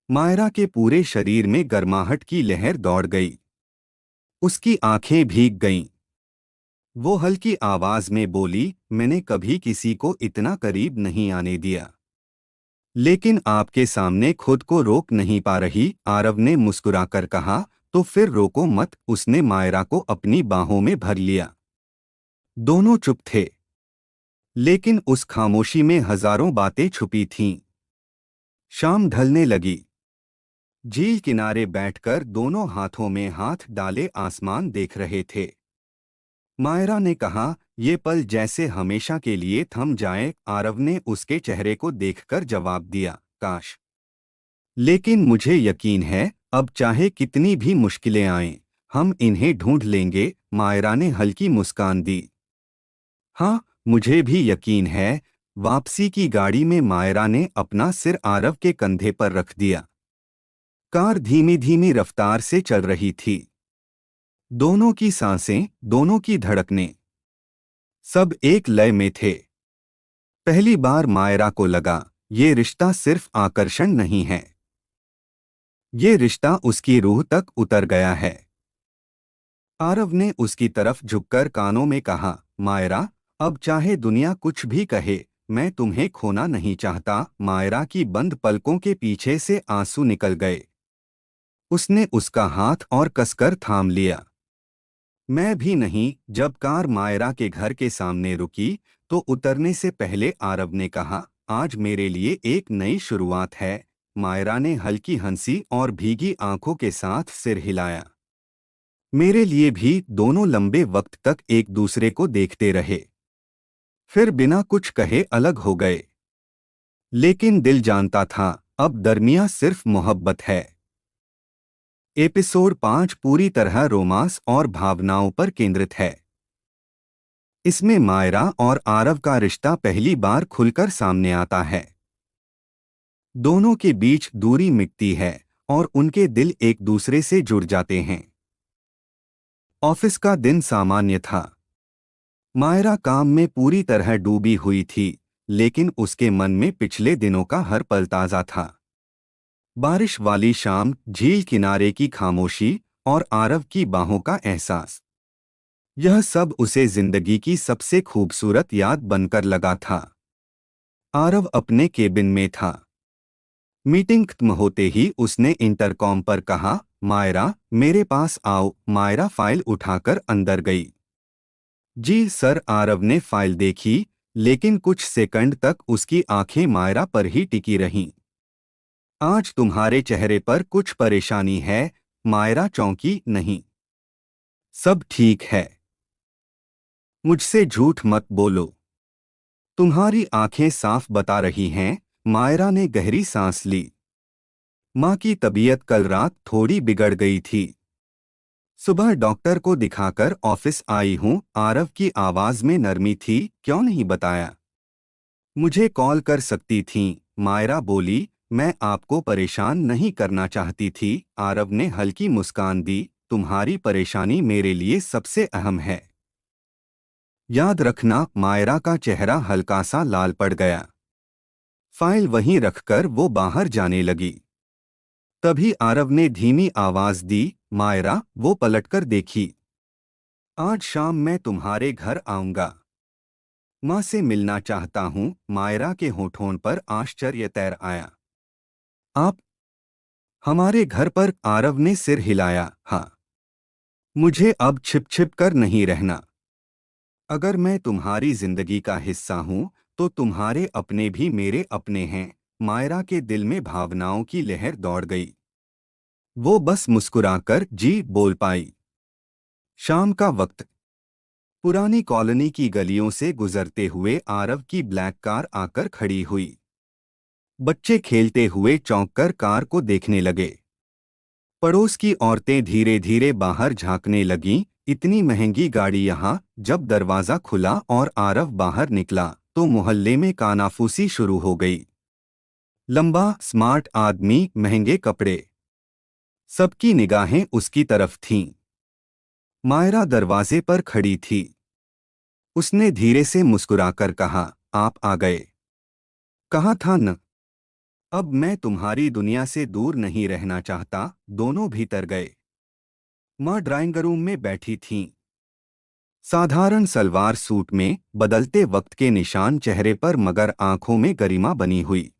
मायरा के पूरे शरीर में गर्माहट की लहर दौड़ गई। उसकी आंखें भीग गईं। वो हल्की आवाज में बोली, मैंने कभी किसी को इतना करीब नहीं आने दिया, लेकिन आपके सामने खुद को रोक नहीं पा रही। आरव ने मुस्कुराकर कहा, तो फिर रोको मत। उसने मायरा को अपनी बाहों में भर लिया। दोनों चुप थे, लेकिन उस खामोशी में हजारों बातें छुपी थीं। शाम ढलने लगी। झील किनारे बैठकर दोनों हाथों में हाथ डाले आसमान देख रहे थे। मायरा ने कहा, ये पल जैसे हमेशा के लिए थम जाए। आरव ने उसके चेहरे को देखकर जवाब दिया, काश। लेकिन मुझे यकीन है, अब चाहे कितनी भी मुश्किलें आएं, हम इन्हें ढूंढ लेंगे। मायरा ने हल्की मुस्कान दी। हाँ, मुझे भी यकीन है। वापसी की गाड़ी में मायरा ने अपना सिर आरव के कंधे पर रख दिया। कार धीमी धीमी रफ्तार से चल रही थी। दोनों की सांसें, दोनों की धड़कनें, सब एक लय में थे। पहली बार मायरा को लगा, ये रिश्ता सिर्फ आकर्षण नहीं है, ये रिश्ता उसकी रूह तक उतर गया है। आरव ने उसकी तरफ झुककर कानों में कहा, मायरा, अब चाहे दुनिया कुछ भी कहे, मैं तुम्हें खोना नहीं चाहता। मायरा की बंद पलकों के पीछे से आंसू निकल गए। उसने उसका हाथ और कसकर थाम लिया। मैं भी नहीं। जब कार मायरा के घर के सामने रुकी, तो उतरने से पहले आरव ने कहा, आज मेरे लिए एक नई शुरुआत है। मायरा ने हल्की हंसी और भीगी आंखों के साथ सिर हिलाया। मेरे लिए भी। दोनों लंबे वक्त तक एक दूसरे को देखते रहे, फिर बिना कुछ कहे अलग हो गए। लेकिन दिल जानता था, अब दरमियां सिर्फ मोहब्बत है। एपिसोड 5 पूरी तरह रोमांस और भावनाओं पर केंद्रित है। इसमें मायरा और आरव का रिश्ता पहली बार खुलकर सामने आता है। दोनों के बीच दूरी मिटती है और उनके दिल एक दूसरे से जुड़ जाते हैं। ऑफिस का दिन सामान्य था। मायरा काम में पूरी तरह डूबी हुई थी, लेकिन उसके मन में पिछले दिनों का हर पल ताज़ा था। बारिश वाली शाम, झील किनारे की खामोशी और आरव की बाहों का एहसास, यह सब उसे जिंदगी की सबसे खूबसूरत याद बनकर लगा था। आरव अपने केबिन में था। मीटिंग खत्म होते ही उसने इंटरकॉम पर कहा, मायरा, मेरे पास आओ। मायरा फाइल उठाकर अंदर गई। जी सर। आरव ने फाइल देखी, लेकिन कुछ सेकंड तक उसकी आंखें मायरा पर ही टिकी रहीं। आज तुम्हारे चेहरे पर कुछ परेशानी है। मायरा चौंकी। नहीं, सब ठीक है। मुझसे झूठ मत बोलो, तुम्हारी आंखें साफ बता रही हैं। मायरा ने गहरी सांस ली। माँ की तबीयत कल रात थोड़ी बिगड़ गई थी। सुबह डॉक्टर को दिखाकर ऑफिस आई हूँ। आरव की आवाज में नरमी थी। क्यों नहीं बताया? मुझे कॉल कर सकती थीं। मायरा बोली, मैं आपको परेशान नहीं करना चाहती थी। आरव ने हल्की मुस्कान दी। तुम्हारी परेशानी मेरे लिए सबसे अहम है। याद रखना। मायरा का चेहरा हल्का सा लाल पड़ गया। फाइल वहीं रखकर वो बाहर जाने लगी। तभी आरव ने धीमी आवाज दी, मायरा। वो पलटकर देखी। आज शाम मैं तुम्हारे घर आऊंगा। माँ से मिलना चाहता हूँ। मायरा के होठों पर आश्चर्य तैर आया। आप हमारे घर पर? आरव ने सिर हिलाया। हाँ, मुझे अब छिप छिप कर नहीं रहना। अगर मैं तुम्हारी जिंदगी का हिस्सा हूँ, तो तुम्हारे अपने भी मेरे अपने हैं। मायरा के दिल में भावनाओं की लहर दौड़ गई। वो बस मुस्कुराकर जी बोल पाई। शाम का वक्त। पुरानी कॉलोनी की गलियों से गुजरते हुए आरव की ब्लैक कार आकर खड़ी हुई। बच्चे खेलते हुए चौंककर कार को देखने लगे। पड़ोस की औरतें धीरे धीरे बाहर झांकने लगीं। इतनी महंगी गाड़ी यहाँ। जब दरवाजा खुला और आरव बाहर निकला तो मोहल्ले में कानाफूसी शुरू हो गई। लंबा स्मार्ट आदमी, महंगे कपड़े, सबकी निगाहें उसकी तरफ थीं। मायरा दरवाजे पर खड़ी थी। उसने धीरे से मुस्कुराकर कहा, आप आ गए। कहा था न, अब मैं तुम्हारी दुनिया से दूर नहीं रहना चाहता। दोनों भीतर गए। माँ ड्राइंग रूम में बैठी थीं। साधारण सलवार सूट में, बदलते वक्त के निशान चेहरे पर मगर आंखों में गरिमा बनी हुई।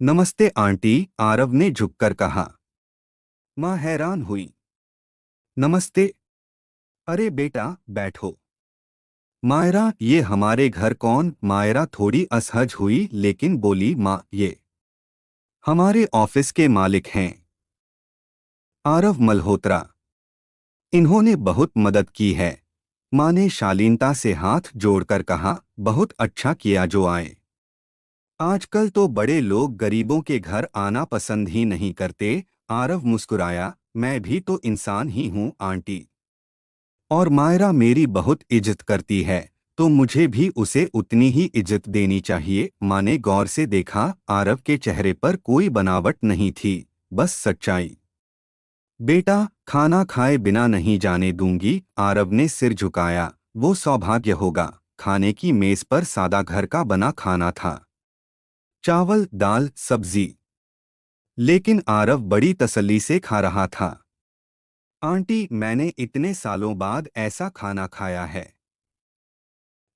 नमस्ते आंटी, आरव ने झुककर कहा। माँ हैरान हुई। नमस्ते। अरे बेटा, बैठो। मायरा, ये हमारे घर कौन? मायरा थोड़ी असहज हुई लेकिन बोली, माँ, ये हमारे ऑफिस के मालिक हैं, आरव मल्होत्रा। इन्होंने बहुत मदद की है। माँ ने शालीनता से हाथ जोड़कर कहा, बहुत अच्छा किया जो आए। आजकल तो बड़े लोग गरीबों के घर आना पसंद ही नहीं करते। आरव मुस्कुराया, मैं भी तो इंसान ही हूँ आंटी। और मायरा मेरी बहुत इज्जत करती है, तो मुझे भी उसे उतनी ही इज्जत देनी चाहिए। माँ ने गौर से देखा, आरव के चेहरे पर कोई बनावट नहीं थी, बस सच्चाई। बेटा, खाना खाए बिना नहीं जाने दूंगी। आरव ने सिर झुकाया। वो सौभाग्य होगा। खाने की मेज पर सादा घर का बना खाना था। चावल, दाल, सब्जी। लेकिन आरव बड़ी तसल्ली से खा रहा था। आंटी, मैंने इतने सालों बाद ऐसा खाना खाया है।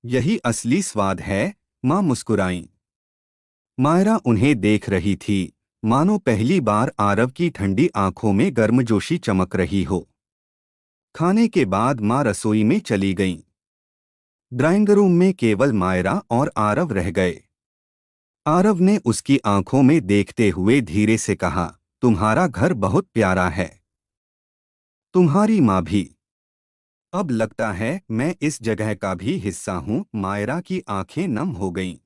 यही असली स्वाद है। माँ मुस्कुराईं। मायरा उन्हें देख रही थी, मानो पहली बार आरव की ठंडी आंखों में गर्मजोशी चमक रही हो। खाने के बाद माँ रसोई में चली गईं। ड्राइंग रूम में केवल मायरा और आरव रह गए। आरव ने उसकी आंखों में देखते हुए धीरे से कहा, तुम्हारा घर बहुत प्यारा है। तुम्हारी माँ भी। अब लगता है मैं इस जगह का भी हिस्सा हूँ। मायरा की आंखें नम हो गईं।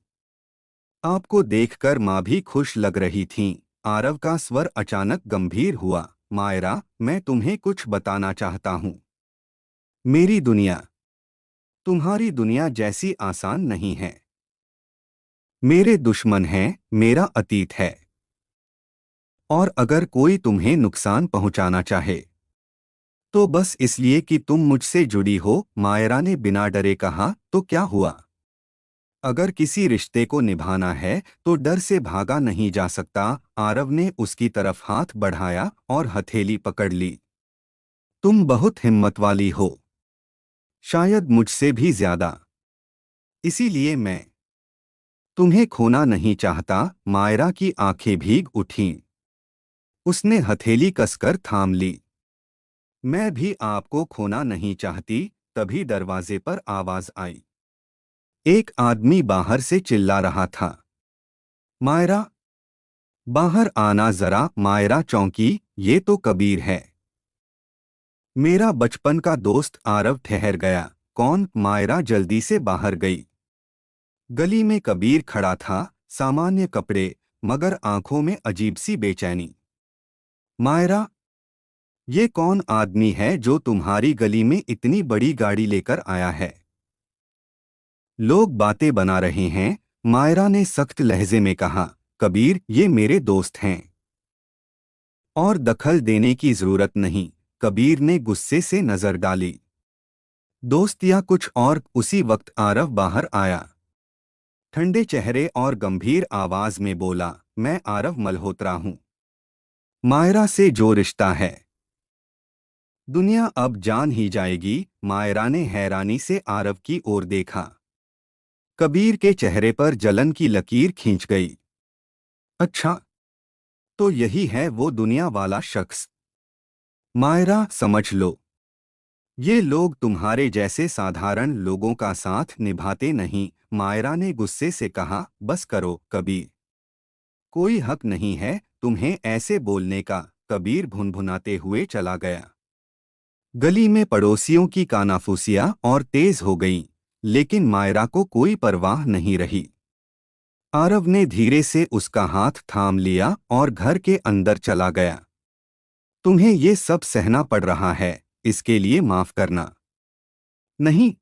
आपको देखकर माँ भी खुश लग रही थीं। आरव का स्वर अचानक गंभीर हुआ। मायरा, मैं तुम्हें कुछ बताना चाहता हूँ। मेरी दुनिया तुम्हारी दुनिया जैसी आसान नहीं है। मेरे दुश्मन हैं, मेरा अतीत है। और अगर कोई तुम्हें नुकसान पहुंचाना चाहे तो बस इसलिए कि तुम मुझसे जुड़ी हो। मायरा ने बिना डरे कहा, तो क्या हुआ? अगर किसी रिश्ते को निभाना है तो डर से भागा नहीं जा सकता। आरव ने उसकी तरफ हाथ बढ़ाया और हथेली पकड़ ली। तुम बहुत हिम्मत वाली हो, शायद मुझसे भी ज्यादा। इसीलिए मैं तुम्हें खोना नहीं चाहता। मायरा की आंखें भीग उठीं। उसने हथेली कसकर थाम ली। मैं भी आपको खोना नहीं चाहती। तभी दरवाजे पर आवाज आई। एक आदमी बाहर से चिल्ला रहा था, मायरा, बाहर आना जरा। मायरा चौंकी। ये तो कबीर है, मेरा बचपन का दोस्त। आरव ठहर गया। कौन? मायरा जल्दी से बाहर गई। गली में कबीर खड़ा था, सामान्य कपड़े, मगर आंखों में अजीब सी बेचैनी। मायरा, ये कौन आदमी है जो तुम्हारी गली में इतनी बड़ी गाड़ी लेकर आया है? लोग बातें बना रहे हैं। मायरा ने सख्त लहजे में कहा, कबीर, ये मेरे दोस्त हैं और दखल देने की जरूरत नहीं। कबीर ने गुस्से से नजर डाली। दोस्त या कुछ और? उसी वक्त आरव बाहर आया। ठंडे चेहरे और गंभीर आवाज में बोला, मैं आरव मल्होत्रा हूं। मायरा से जो रिश्ता है दुनिया अब जान ही जाएगी। मायरा ने हैरानी से आरव की ओर देखा। कबीर के चेहरे पर जलन की लकीर खींच गई। अच्छा, तो यही है वो दुनिया वाला शख्स। मायरा, समझ लो, ये लोग तुम्हारे जैसे साधारण लोगों का साथ निभाते नहीं। मायरा ने गुस्से से कहा, बस करो कबीर, कोई हक नहीं है तुम्हें ऐसे बोलने का। कबीर भुनभुनाते हुए चला गया। गली में पड़ोसियों की कानाफूसियां और तेज हो गईं, लेकिन मायरा को कोई परवाह नहीं रही। आरव ने धीरे से उसका हाथ थाम लिया और घर के अंदर चला गया। तुम्हें ये सब सहना पड़ रहा है, इसके लिए माफ करना। नहीं,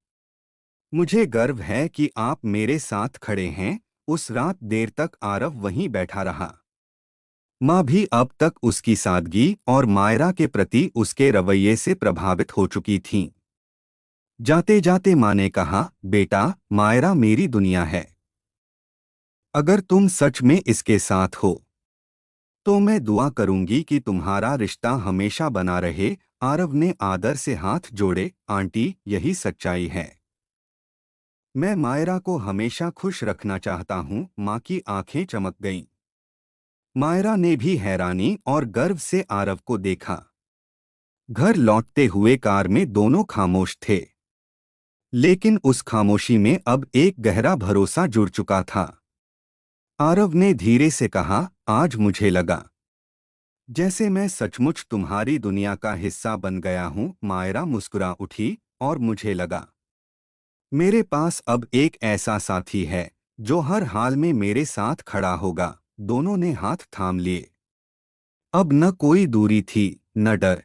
मुझे गर्व है कि आप मेरे साथ खड़े हैं। उस रात देर तक आरव वहीं बैठा रहा। माँ भी अब तक उसकी सादगी और मायरा के प्रति उसके रवैये से प्रभावित हो चुकी थीं। जाते जाते माँ ने कहा, बेटा, मायरा मेरी दुनिया है। अगर तुम सच में इसके साथ हो तो मैं दुआ करूंगी कि तुम्हारा रिश्ता हमेशा बना रहे। आरव ने आदर से हाथ जोड़े। आंटी, यही सच्चाई है। मैं मायरा को हमेशा खुश रखना चाहता हूँ। माँ की आंखें चमक गईं। मायरा ने भी हैरानी और गर्व से आरव को देखा। घर लौटते हुए कार में दोनों खामोश थे, लेकिन उस खामोशी में अब एक गहरा भरोसा जुड़ चुका था। आरव ने धीरे से कहा, आज मुझे लगा जैसे मैं सचमुच तुम्हारी दुनिया का हिस्सा बन गया हूँ। मायरा मुस्कुरा उठी और मुझे लगा मेरे पास अब एक ऐसा साथी है जो हर हाल में मेरे साथ खड़ा होगा। दोनों ने हाथ थाम लिए। अब न कोई दूरी थी, न डर।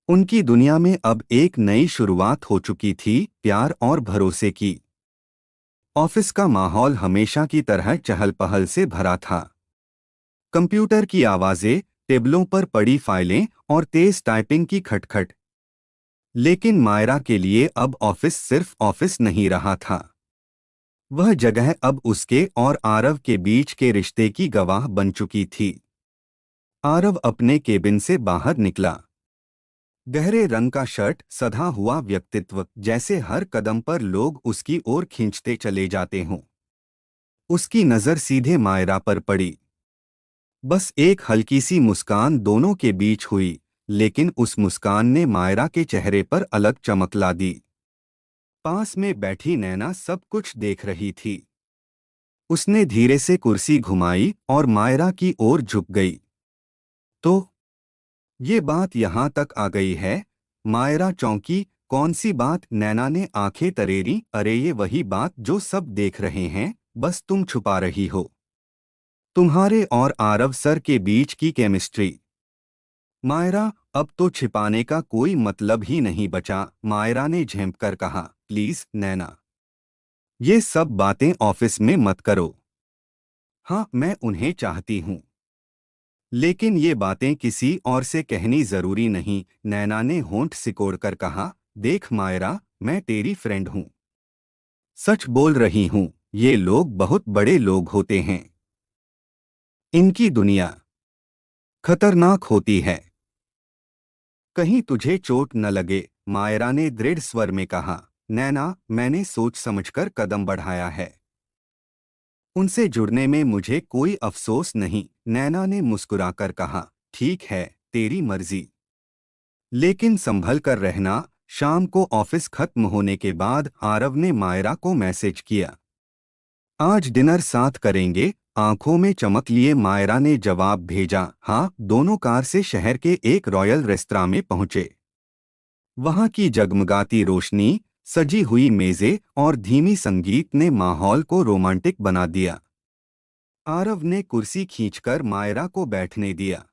उनकी दुनिया में अब एक नई शुरुआत हो चुकी थी, प्यार और भरोसे की। ऑफिस का माहौल हमेशा की तरह चहल पहल से भरा था। कंप्यूटर की आवाजें, टेबलों पर पड़ी फाइलें और तेज टाइपिंग की खटखट। लेकिन मायरा के लिए अब ऑफिस सिर्फ ऑफिस नहीं रहा था। वह जगह अब उसके और आरव के बीच के रिश्ते की गवाह बन चुकी थी। आरव अपने केबिन से बाहर निकला। गहरे रंग का शर्ट, सधा हुआ व्यक्तित्व, जैसे हर कदम पर लोग उसकी ओर खींचते चले जाते हों। उसकी नज़र सीधे मायरा पर पड़ी। बस एक हल्की सी मुस्कान दोनों के बीच हुई, लेकिन उस मुस्कान ने मायरा के चेहरे पर अलग चमक ला दी। पास में बैठी नैना सब कुछ देख रही थी। उसने धीरे से कुर्सी घुमाई और मायरा की ओर झुक गई। तो ये बात यहाँ तक आ गई है? मायरा चौंकी। कौन सी बात? नैना ने आंखें तरेरी। अरे, ये वही बात जो सब देख रहे हैं, बस तुम छुपा रही हो। तुम्हारे और आरव सर के बीच की केमिस्ट्री। मायरा, अब तो छिपाने का कोई मतलब ही नहीं बचा। मायरा ने झेंप कर कहा, प्लीज नैना, ये सब बातें ऑफिस में मत करो। हाँ, मैं उन्हें चाहती हूँ, लेकिन ये बातें किसी और से कहनी जरूरी नहीं। नैना ने होंठ सिकोड़कर कहा, देख मायरा, मैं तेरी फ्रेंड हूँ। सच बोल रही हूँ। ये लोग बहुत बड़े लोग होते हैं। इनकी दुनिया खतरनाक होती है। कहीं तुझे चोट न लगे। मायरा ने दृढ़ स्वर में कहा। नैना, मैंने सोच समझकर कदम बढ़ाया है। उनसे जुड़ने में मुझे कोई अफसोस नहीं। नैना ने मुस्कुराकर कहा, ठीक है, तेरी मर्जी। लेकिन संभल कर रहना। शाम को ऑफिस खत्म होने के बाद आरव ने मायरा को मैसेज किया, आज डिनर साथ करेंगे? आंखों में चमक लिए मायरा ने जवाब भेजा, हाँ। दोनों कार से शहर के एक रॉयल रेस्तरां में पहुंचे। वहां की जगमगाती रोशनी, सजी हुई मेजें और धीमी संगीत ने माहौल को रोमांटिक बना दिया। आरव ने कुर्सी खींचकर मायरा को बैठने दिया।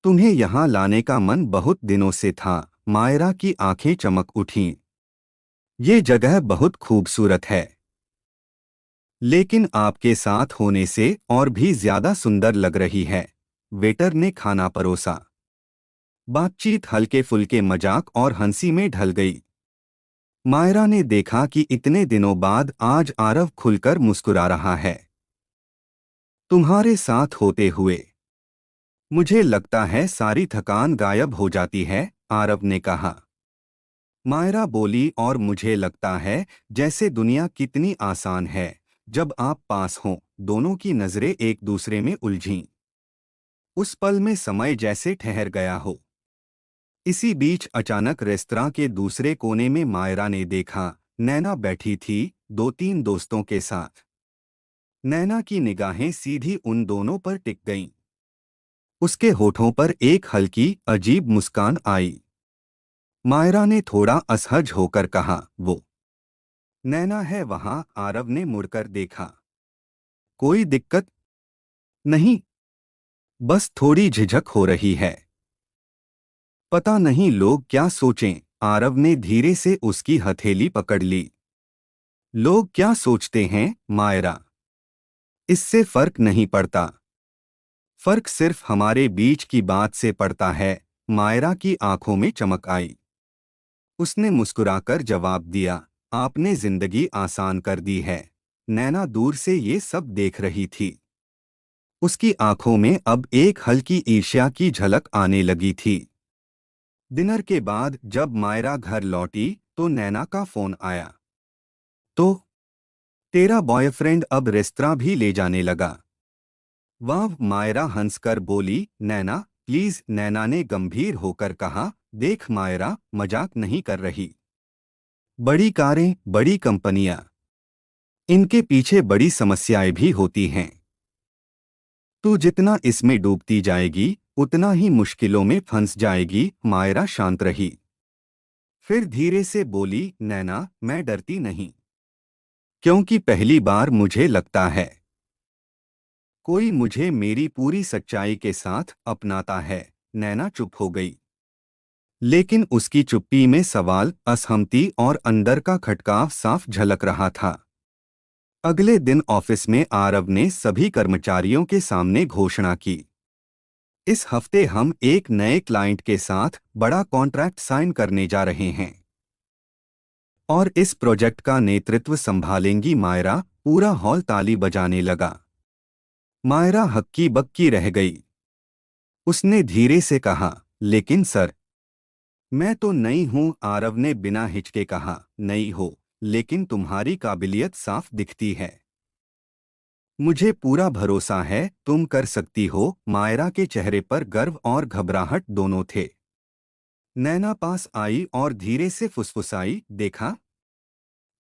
तुम्हें यहाँ लाने का मन बहुत दिनों से था। मायरा की आंखें चमक उठीं। ये जगह बहुत खूबसूरत है, लेकिन आपके साथ होने से और भी ज्यादा सुंदर लग रही है। वेटर ने खाना परोसा। बातचीत हल्के फुल्के मजाक और हंसी में ढल गई। मायरा ने देखा कि इतने दिनों बाद आज आरव खुलकर मुस्कुरा रहा है। तुम्हारे साथ होते हुए मुझे लगता है सारी थकान गायब हो जाती है, आरव ने कहा। मायरा बोली, और मुझे लगता है जैसे दुनिया कितनी आसान है जब आप पास हों। दोनों की नजरें एक दूसरे में उलझीं। उस पल में समय जैसे ठहर गया हो। इसी बीच अचानक रेस्तरां के दूसरे कोने में मायरा ने देखा, नैना बैठी थी, दो तीन दोस्तों के साथ। नैना की निगाहें सीधी उन दोनों पर टिक गईं। उसके होठों पर एक हल्की अजीब मुस्कान आई। मायरा ने थोड़ा असहज होकर कहा, वो नैना है वहां? आरव ने मुड़कर देखा। कोई दिक्कत नहीं, बस थोड़ी झिझक हो रही है। पता नहीं लोग क्या सोचें। आरव ने धीरे से उसकी हथेली पकड़ ली। लोग क्या सोचते हैं, मायरा? इससे फर्क नहीं पड़ता। फर्क सिर्फ हमारे बीच की बात से पड़ता है। मायरा की आंखों में चमक आई। उसने मुस्कुराकर जवाब दिया, आपने जिंदगी आसान कर दी है। नैना दूर से ये सब देख रही थी। उसकी आंखों में अब एक हल्की ईर्ष्या की झलक आने लगी थी। डिनर के बाद जब मायरा घर लौटी तो नैना का फोन आया। तो तेरा बॉयफ्रेंड अब रेस्तरां भी ले जाने लगा? वाह, मायरा हंसकर बोली। नैना प्लीज, नैना ने गंभीर होकर कहा। देख मायरा, मजाक नहीं कर रही। बड़ी कारें, बड़ी कंपनियां, इनके पीछे बड़ी समस्याएं भी होती हैं। तू जितना इसमें डूबती जाएगी उतना ही मुश्किलों में फंस जाएगी। मायरा शांत रही। फिर धीरे से बोली, नैना मैं डरती नहीं, क्योंकि पहली बार मुझे लगता है कोई मुझे मेरी पूरी सच्चाई के साथ अपनाता है। नैना चुप हो गई, लेकिन उसकी चुप्पी में सवाल, असहमति और अंदर का खटकाव साफ झलक रहा था। अगले दिन ऑफिस में आरव ने सभी कर्मचारियों के सामने घोषणा की, इस हफ्ते हम एक नए क्लाइंट के साथ बड़ा कॉन्ट्रैक्ट साइन करने जा रहे हैं और इस प्रोजेक्ट का नेतृत्व संभालेंगी मायरा। पूरा हॉल ताली बजाने लगा। मायरा हक्की बक्की रह गई। उसने धीरे से कहा, लेकिन सर, मैं तो नई हूं। आरव ने बिना हिचके कहा, नई हो, लेकिन तुम्हारी काबिलियत साफ दिखती है। मुझे पूरा भरोसा है तुम कर सकती हो। मायरा के चेहरे पर गर्व और घबराहट दोनों थे। नैना पास आई और धीरे से फुसफुसाई, देखा,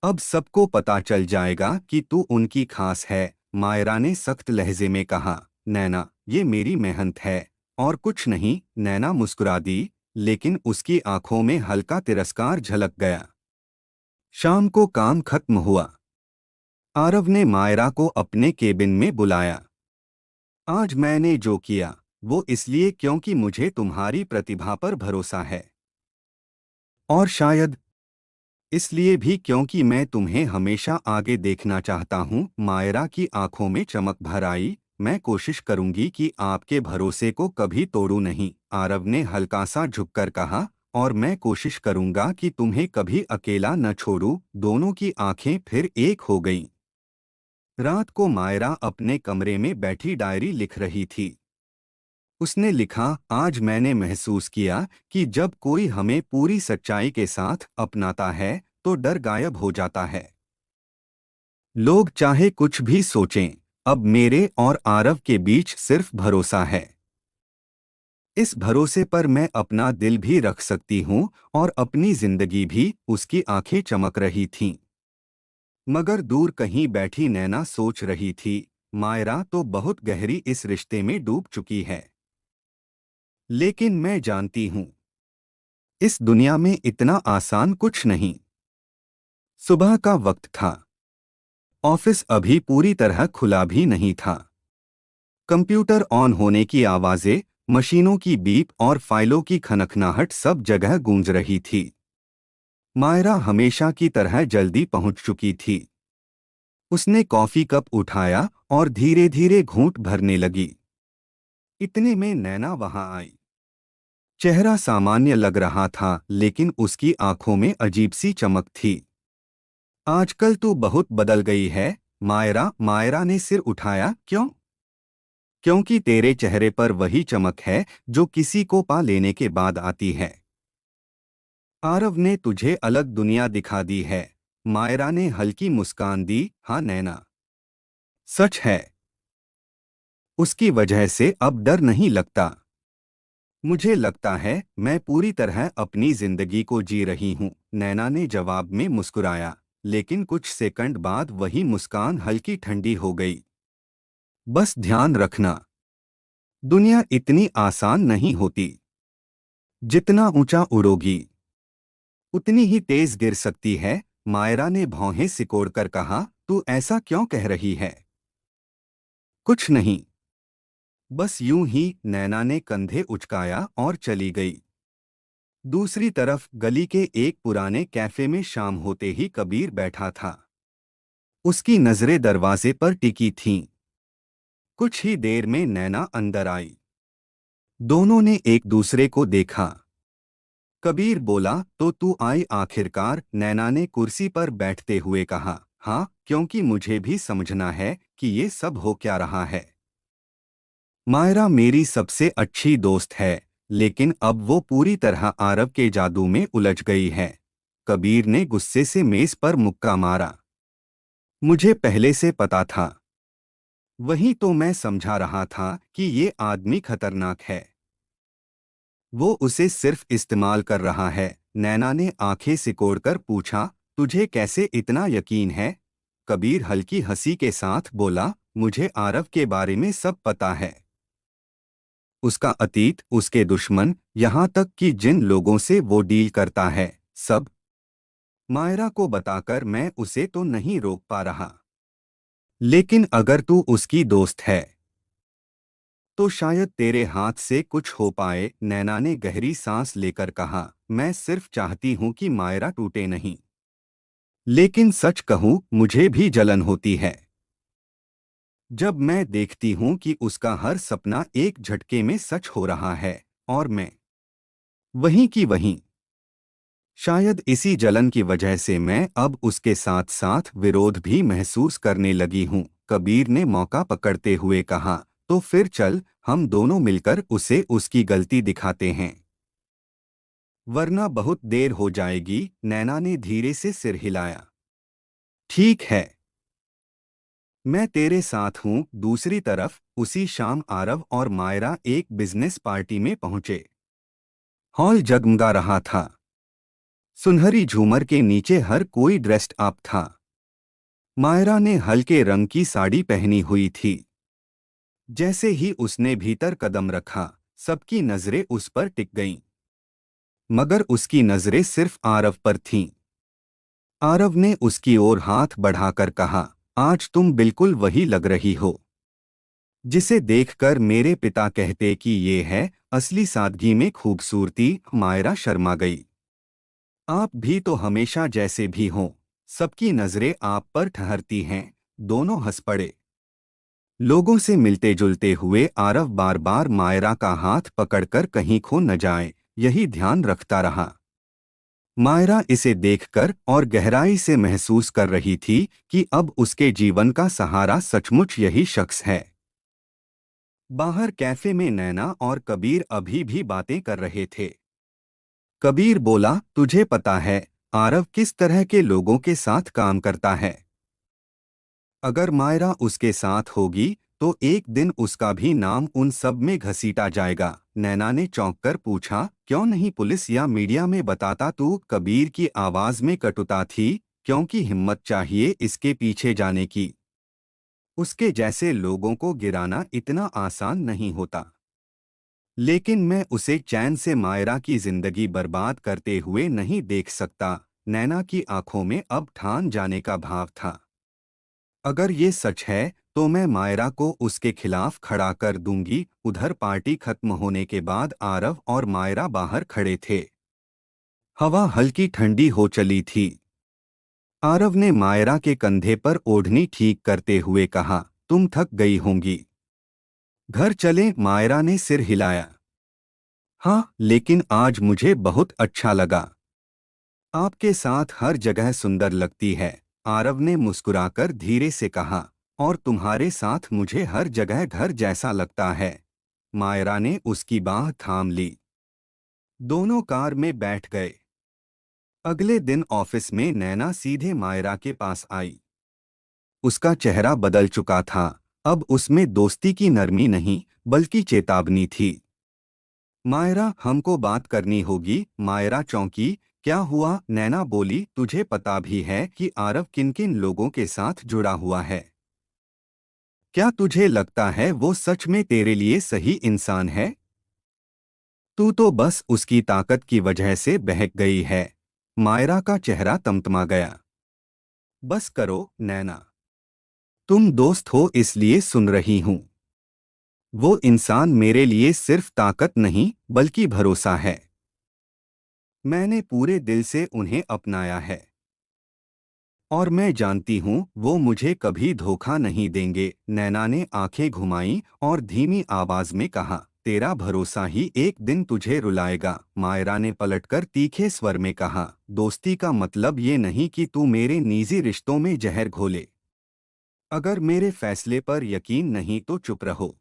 अब सबको पता चल जाएगा कि तू उनकी खास है। मायरा ने सख्त लहजे में कहा, नैना ये मेरी मेहनत है और कुछ नहीं। नैना मुस्कुरा दी, लेकिन उसकी आंखों में हल्का तिरस्कार झलक गया। शाम को काम खत्म हुआ। आरव ने मायरा को अपने केबिन में बुलाया। आज मैंने जो किया वो इसलिए क्योंकि मुझे तुम्हारी प्रतिभा पर भरोसा है, और शायद इसलिए भी क्योंकि मैं तुम्हें हमेशा आगे देखना चाहता हूँ। मायरा की आंखों में चमक भर आई। मैं कोशिश करूंगी कि आपके भरोसे को कभी तोड़ूं नहीं, आरव ने हल्का सा झुककर कहा, और मैं कोशिश करूंगा कि तुम्हें कभी अकेला न छोड़ूं। दोनों की आंखें फिर एक हो गईं। रात को मायरा अपने कमरे में बैठी डायरी लिख रही थी। उसने लिखा, आज मैंने महसूस किया कि जब कोई हमें पूरी सच्चाई के साथ अपनाता है तो डर गायब हो जाता है। लोग चाहे कुछ भी सोचें, अब मेरे और आरव के बीच सिर्फ भरोसा है। इस भरोसे पर मैं अपना दिल भी रख सकती हूँ और अपनी जिंदगी भी। उसकी आंखें चमक रही थीं। मगर दूर कहीं बैठी नैना सोच रही थी, मायरा तो बहुत गहरी इस रिश्ते में डूब चुकी है। लेकिन मैं जानती हूँ, इस दुनिया में इतना आसान कुछ नहीं। सुबह का वक्त था। ऑफिस अभी पूरी तरह खुला भी नहीं था। कंप्यूटर ऑन होने की आवाजें, मशीनों की बीप और फाइलों की खनखनाहट सब जगह गूंज रही थी। मायरा हमेशा की तरह जल्दी पहुंच चुकी थी। उसने कॉफी कप उठाया और धीरे धीरे घूंट भरने लगी। इतने में नैना वहां आई। चेहरा सामान्य लग रहा था, लेकिन उसकी आंखों में अजीब सी चमक थी। आजकल तू बहुत बदल गई है, मायरा। मायरा ने सिर उठाया, क्यों? क्योंकि तेरे चेहरे पर वही चमक है जो किसी को पा लेने के बाद आती है। आरव ने तुझे अलग दुनिया दिखा दी है। मायरा ने हल्की मुस्कान दी, हाँ नैना, सच है। उसकी वजह से अब डर नहीं लगता। मुझे लगता है मैं पूरी तरह अपनी जिंदगी को जी रही हूँ। नैना ने जवाब में मुस्कुराया, लेकिन कुछ सेकंड बाद वही मुस्कान हल्की ठंडी हो गई। बस ध्यान रखना, दुनिया इतनी आसान नहीं होती। जितना ऊंचा उड़ोगी उतनी ही तेज गिर सकती है। मायरा ने भौहें सिकोड़कर कहा, तू ऐसा क्यों कह रही है? कुछ नहीं। बस यूं ही, नैना ने कंधे उचकाया और चली गई। दूसरी तरफ गली के एक पुराने कैफे में शाम होते ही कबीर बैठा था। उसकी नजरें दरवाजे पर टिकी थीं। कुछ ही देर में नैना अंदर आई। दोनों ने एक दूसरे को देखा। कबीर बोला, तो तू आई आखिरकार, नैना ने कुर्सी पर बैठते हुए कहा। हाँ, क्योंकि मुझे भी समझना है कि ये सब हो क्या रहा है। मायरा मेरी सबसे अच्छी दोस्त है, लेकिन अब वो पूरी तरह आरव के जादू में उलझ गई है। कबीर ने गुस्से से मेज पर मुक्का मारा। मुझे पहले से पता था। वही तो मैं समझा रहा था कि ये आदमी खतरनाक है। वो उसे सिर्फ इस्तेमाल कर रहा है। नैना ने आंखें सिकोड़कर पूछा, तुझे कैसे इतना यकीन है? कबीर हल्की हंसी के साथ बोला, मुझे आरव के बारे में सब पता है। उसका अतीत, उसके दुश्मन, यहाँ तक कि जिन लोगों से वो डील करता है, सब। मायरा को बताकर मैं उसे तो नहीं रोक पा रहा। लेकिन अगर तू उसकी दोस्त है तो शायद तेरे हाथ से कुछ हो पाए। नैना ने गहरी सांस लेकर कहा, मैं सिर्फ चाहती हूं कि मायरा टूटे नहीं। लेकिन सच कहूं, मुझे भी जलन होती है जब मैं देखती हूं कि उसका हर सपना एक झटके में सच हो रहा है, और मैं वहीं की वहीं। शायद इसी जलन की वजह से मैं अब उसके साथ साथ विरोध भी महसूस करने लगी हूं। कबीर ने मौका पकड़ते हुए कहा, तो फिर चल, हम दोनों मिलकर उसे उसकी गलती दिखाते हैं। वरना बहुत देर हो जाएगी। नैना ने धीरे से सिर हिलाया। ठीक है, मैं तेरे साथ हूं। दूसरी तरफ उसी शाम आरव और मायरा एक बिजनेस पार्टी में पहुंचे। हॉल जगमगा रहा था। सुनहरी झूमर के नीचे हर कोई ड्रेस्ड अप था। मायरा ने हल्के रंग की साड़ी पहनी हुई थी। जैसे ही उसने भीतर कदम रखा, सबकी नजरें उस पर टिक गईं। मगर उसकी नजरें सिर्फ आरव पर थीं। आरव ने उसकी ओर हाथ बढ़ाकर कहा, आज तुम बिल्कुल वही लग रही हो जिसे देखकर मेरे पिता कहते कि ये है असली सादगी में खूबसूरती। मायरा शर्मा गई। आप भी तो हमेशा जैसे भी हों, सबकी नजरें आप पर ठहरती हैं। दोनों हंस पड़े। लोगों से मिलते जुलते हुए आरव बार बार मायरा का हाथ पकड़कर कहीं खो न जाए, यही ध्यान रखता रहा। मायरा इसे देखकर और गहराई से महसूस कर रही थी कि अब उसके जीवन का सहारा सचमुच यही शख्स है। बाहर कैफे में नैना और कबीर अभी भी बातें कर रहे थे। कबीर बोला, तुझे पता है आरव किस तरह के लोगों के साथ काम करता है? अगर मायरा उसके साथ होगी तो एक दिन उसका भी नाम उन सब में घसीटा जाएगा। नैना ने चौंक कर पूछा, क्यों नहीं पुलिस या मीडिया में बताता तू? कबीर की आवाज में कटुता थी, क्योंकि हिम्मत चाहिए इसके पीछे जाने की। उसके जैसे लोगों को गिराना इतना आसान नहीं होता। लेकिन मैं उसे चैन से मायरा की जिंदगी बर्बाद करते हुए नहीं देख सकता। नैना की आंखों में अब ठान जाने का भाव था। अगर ये सच है तो मैं मायरा को उसके खिलाफ खड़ा कर दूंगी। उधर पार्टी खत्म होने के बाद आरव और मायरा बाहर खड़े थे। हवा हल्की ठंडी हो चली थी। आरव ने मायरा के कंधे पर ओढ़नी ठीक करते हुए कहा, तुम थक गई होंगी, घर चलें? मायरा ने सिर हिलाया। हाँ, लेकिन आज मुझे बहुत अच्छा लगा। आपके साथ हर जगह सुंदर लगती है। आरव ने मुस्कुराकर धीरे से कहा, और तुम्हारे साथ मुझे हर जगह घर जैसा लगता है। मायरा ने उसकी बाह थाम ली। दोनों कार में बैठ गए। अगले दिन ऑफिस में नैना सीधे मायरा के पास आई। उसका चेहरा बदल चुका था। अब उसमें दोस्ती की नरमी नहीं, बल्कि चेतावनी थी। मायरा, हमको बात करनी होगी। मायरा चौंकी। क्या हुआ? नैना बोली, तुझे पता भी है कि आरव किन किन लोगों के साथ जुड़ा हुआ है? क्या तुझे लगता है वो सच में तेरे लिए सही इंसान है? तू तो बस उसकी ताकत की वजह से बहक गई है। मायरा का चेहरा तमतमा गया। बस करो, नैना। तुम दोस्त हो इसलिए सुन रही हूं। वो इंसान मेरे लिए सिर्फ ताकत नहीं बल्कि भरोसा है। मैंने पूरे दिल से उन्हें अपनाया है और मैं जानती हूँ वो मुझे कभी धोखा नहीं देंगे। नैना ने आंखें घुमाईं और धीमी आवाज में कहा, तेरा भरोसा ही एक दिन तुझे रुलाएगा। मायरा ने पलटकर तीखे स्वर में कहा, दोस्ती का मतलब ये नहीं कि तू मेरे निजी रिश्तों में जहर घोले। अगर मेरे फैसले पर यकीन नहीं तो चुप रहो।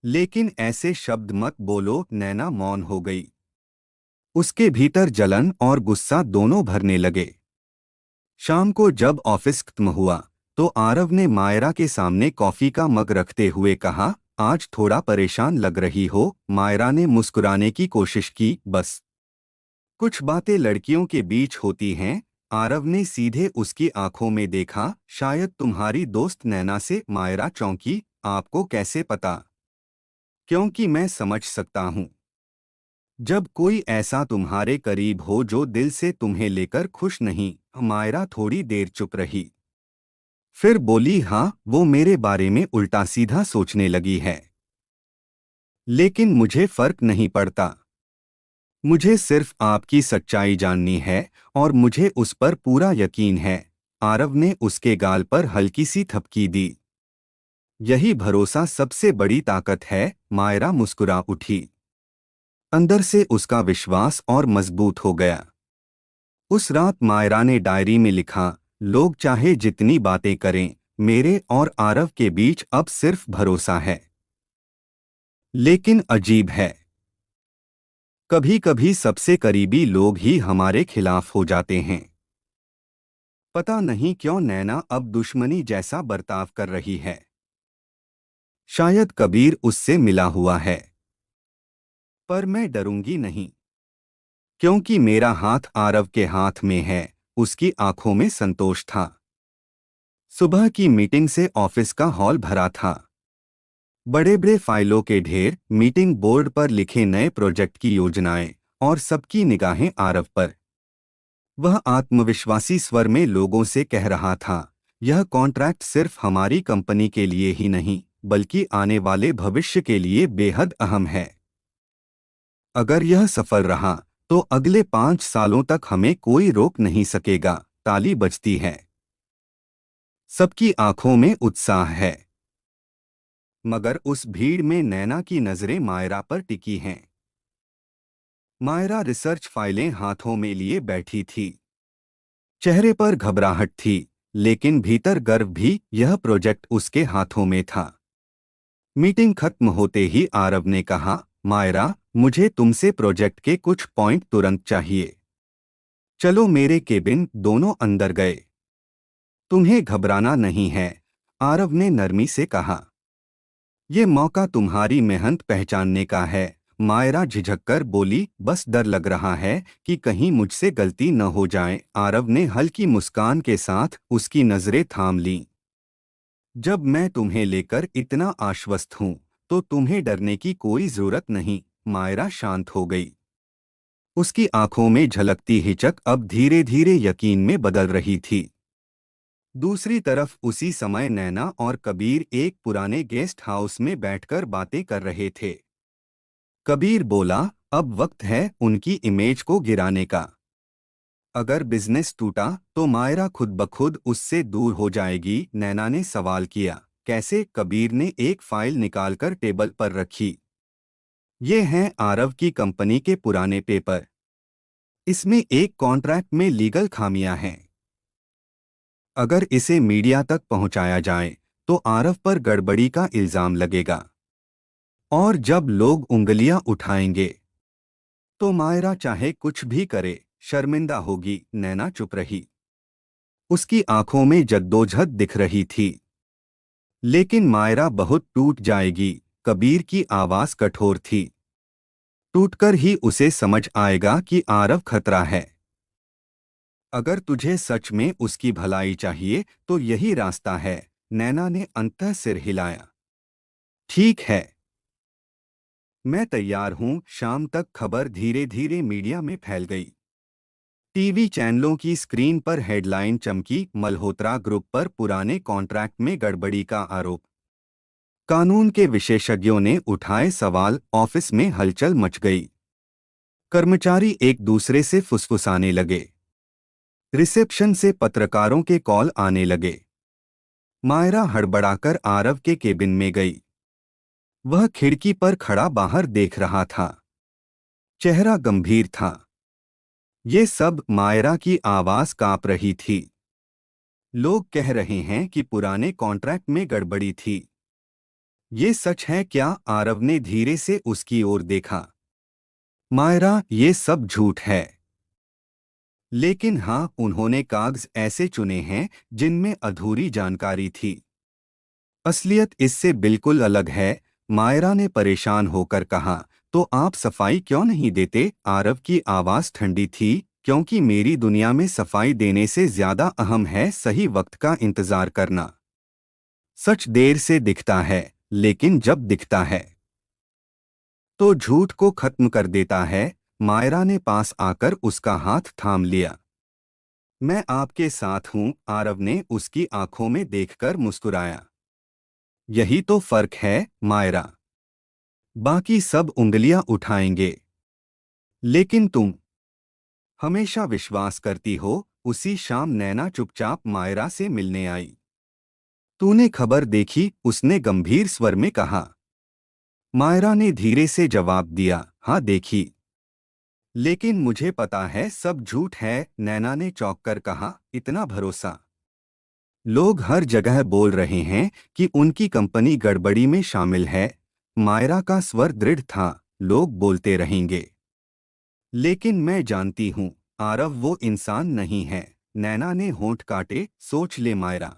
लेकिन ऐसे शब्द मत बोलो। नैना मौन हो गई। उसके भीतर जलन और गुस्सा दोनों भरने लगे। शाम को जब ऑफिस खत्म हुआ तो आरव ने मायरा के सामने कॉफी का मग रखते हुए कहा, आज थोड़ा परेशान लग रही हो। मायरा ने मुस्कुराने की कोशिश की, बस कुछ बातें लड़कियों के बीच होती हैं। आरव ने सीधे उसकी आंखों में देखा, शायद तुम्हारी दोस्त नैना से। मायरा चौंकी, आपको कैसे पता? क्योंकि मैं समझ सकता हूँ। जब कोई ऐसा तुम्हारे करीब हो जो दिल से तुम्हें लेकर खुश नहीं। मायरा थोड़ी देर चुप रही, फिर बोली, हाँ, वो मेरे बारे में उल्टा सीधा सोचने लगी है। लेकिन मुझे फर्क नहीं पड़ता। मुझे सिर्फ आपकी सच्चाई जाननी है और मुझे उस पर पूरा यकीन है। आरव ने उसके गाल पर हल्की सी थपकी दी। यही भरोसा सबसे बड़ी ताकत है। मायरा मुस्कुरा उठी। अंदर से उसका विश्वास और मजबूत हो गया। उस रात मायरा ने डायरी में लिखा, लोग चाहे जितनी बातें करें, मेरे और आरव के बीच अब सिर्फ भरोसा है। लेकिन अजीब है, कभी कभी सबसे करीबी लोग ही हमारे खिलाफ हो जाते हैं। पता नहीं क्यों नैना अब दुश्मनी जैसा बर्ताव कर रही है। शायद कबीर उससे मिला हुआ है। पर मैं डरूंगी नहीं, क्योंकि मेरा हाथ आरव के हाथ में है। उसकी आंखों में संतोष था। सुबह की मीटिंग से ऑफिस का हॉल भरा था। बड़े बड़े फाइलों के ढेर, मीटिंग बोर्ड पर लिखे नए प्रोजेक्ट की योजनाएं और सबकी निगाहें आरव पर। वह आत्मविश्वासी स्वर में लोगों से कह रहा था, यह कॉन्ट्रैक्ट सिर्फ हमारी कंपनी के लिए ही नहीं बल्कि आने वाले भविष्य के लिए बेहद अहम है। अगर यह सफल रहा तो अगले 5 सालों तक हमें कोई रोक नहीं सकेगा। ताली बजती है। सबकी आंखों में उत्साह है। मगर उस भीड़ में नैना की नजरें मायरा पर टिकी हैं। मायरा रिसर्च फाइलें हाथों में लिए बैठी थी। चेहरे पर घबराहट थी, लेकिन भीतर गर्व भी। यह प्रोजेक्ट उसके हाथों में था। मीटिंग खत्म होते ही आरव ने कहा, मायरा, मुझे तुमसे प्रोजेक्ट के कुछ पॉइंट तुरंत चाहिए। चलो मेरे केबिन। दोनों अंदर गए। तुम्हें घबराना नहीं है, आरव ने नरमी से कहा। ये मौका तुम्हारी मेहनत पहचानने का है। मायरा झिझककर बोली, बस डर लग रहा है कि कहीं मुझसे गलती न हो जाए। आरव ने हल्की मुस्कान के साथ उसकी नजरें थाम लीं। जब मैं तुम्हें लेकर इतना आश्वस्त हूं तो तुम्हें डरने की कोई जरूरत नहीं। मायरा शांत हो गई। उसकी आंखों में झलकती हिचक अब धीरे धीरे यकीन में बदल रही थी। दूसरी तरफ उसी समय नैना और कबीर एक पुराने गेस्ट हाउस में बैठकर बातें कर रहे थे। कबीर बोला, अब वक्त है उनकी इमेज को गिराने का। अगर बिजनेस टूटा तो मायरा खुद ब खुद उससे दूर हो जाएगी। नैना ने सवाल किया, कैसे? कबीर ने एक फाइल निकालकर टेबल पर रखी। ये हैं आरव की कंपनी के पुराने पेपर। इसमें एक कॉन्ट्रैक्ट में लीगल खामियां हैं। अगर इसे मीडिया तक पहुंचाया जाए तो आरव पर गड़बड़ी का इल्जाम लगेगा। और जब लोग उंगलियां उठाएंगे तो मायरा चाहे कुछ भी करे शर्मिंदा होगी। नैना चुप रही। उसकी आंखों में जद्दोजहद दिख रही थी। लेकिन मायरा बहुत टूट जाएगी। कबीर की आवाज कठोर थी। टूटकर ही उसे समझ आएगा कि आरव खतरा है। अगर तुझे सच में उसकी भलाई चाहिए तो यही रास्ता है। नैना ने अंतः सिर हिलाया। ठीक है, मैं तैयार हूं। शाम तक खबर धीरे धीरे मीडिया में फैल गई। टीवी चैनलों की स्क्रीन पर हेडलाइन चमकी, मल्होत्रा ग्रुप पर पुराने कॉन्ट्रैक्ट में गड़बड़ी का आरोप। कानून के विशेषज्ञों ने उठाए सवाल, ऑफिस में हलचल मच गई। कर्मचारी एक दूसरे से फुसफुसाने लगे। रिसेप्शन से पत्रकारों के कॉल आने लगे। मायरा हड़बड़ाकर आरव के केबिन में गई। वह खिड़की पर खड़ा बाहर देख रहा था। चेहरा गंभीर था। ये सब मायरा की आवाज कांप रही थी। लोग कह रहे हैं कि पुराने कॉन्ट्रैक्ट में गड़बड़ी थी। ये सच है क्या? आरव ने धीरे से उसकी ओर देखा। मायरा, ये सब झूठ है। लेकिन हाँ, उन्होंने कागज ऐसे चुने हैं जिनमें अधूरी जानकारी थी। असलियत इससे बिल्कुल अलग है। मायरा ने परेशान होकर कहा। तो आप सफाई क्यों नहीं देते? आरव की आवाज ठंडी थी। क्योंकि मेरी दुनिया में सफाई देने से ज्यादा अहम है सही वक्त का इंतजार करना। सच देर से दिखता है, लेकिन जब दिखता है तो झूठ को खत्म कर देता है। मायरा ने पास आकर उसका हाथ थाम लिया। मैं आपके साथ हूं, आरव ने उसकी आंखों में देखकर मुस्कुराया। यही तो फर्क है, मायरा। बाकी सब उंगलियां उठाएंगे, लेकिन तुम हमेशा विश्वास करती हो। उसी शाम नैना चुपचाप मायरा से मिलने आई। तूने खबर देखी? उसने गंभीर स्वर में कहा। मायरा ने धीरे से जवाब दिया, हाँ देखी। लेकिन मुझे पता है सब झूठ है। नैना ने चौंक कर कहा, इतना भरोसा? लोग हर जगह बोल रहे हैं कि उनकी कंपनी गड़बड़ी में शामिल है। मायरा का स्वर दृढ़ था। लोग बोलते रहेंगे, लेकिन मैं जानती हूँ आरव वो इंसान नहीं है। नैना ने होंठ काटे, सोच ले मायरा।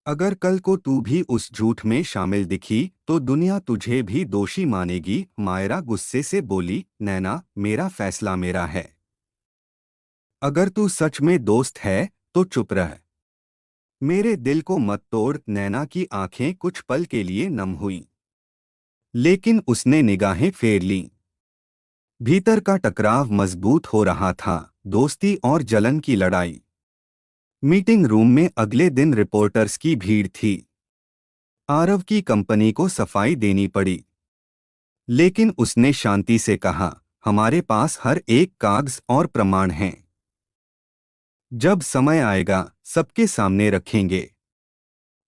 अगर कल को तू भी उस झूठ में शामिल दिखी तो दुनिया तुझे भी दोषी मानेगी। मायरा गुस्से से बोली, नैना, मेरा फैसला मेरा है। अगर तू सच में दोस्त है तो चुप रह। मेरे दिल को मत तोड़। नैना की आंखें कुछ पल के लिए नम हुईं, लेकिन उसने निगाहें फेर लीं। भीतर का टकराव मजबूत हो रहा था, दोस्ती और जलन की लड़ाई। मीटिंग रूम में अगले दिन रिपोर्टर्स की भीड़ थी। आरव की कंपनी को सफाई देनी पड़ी, लेकिन उसने शांति से कहा, हमारे पास हर एक कागज और प्रमाण हैं। जब समय आएगा सबके सामने रखेंगे।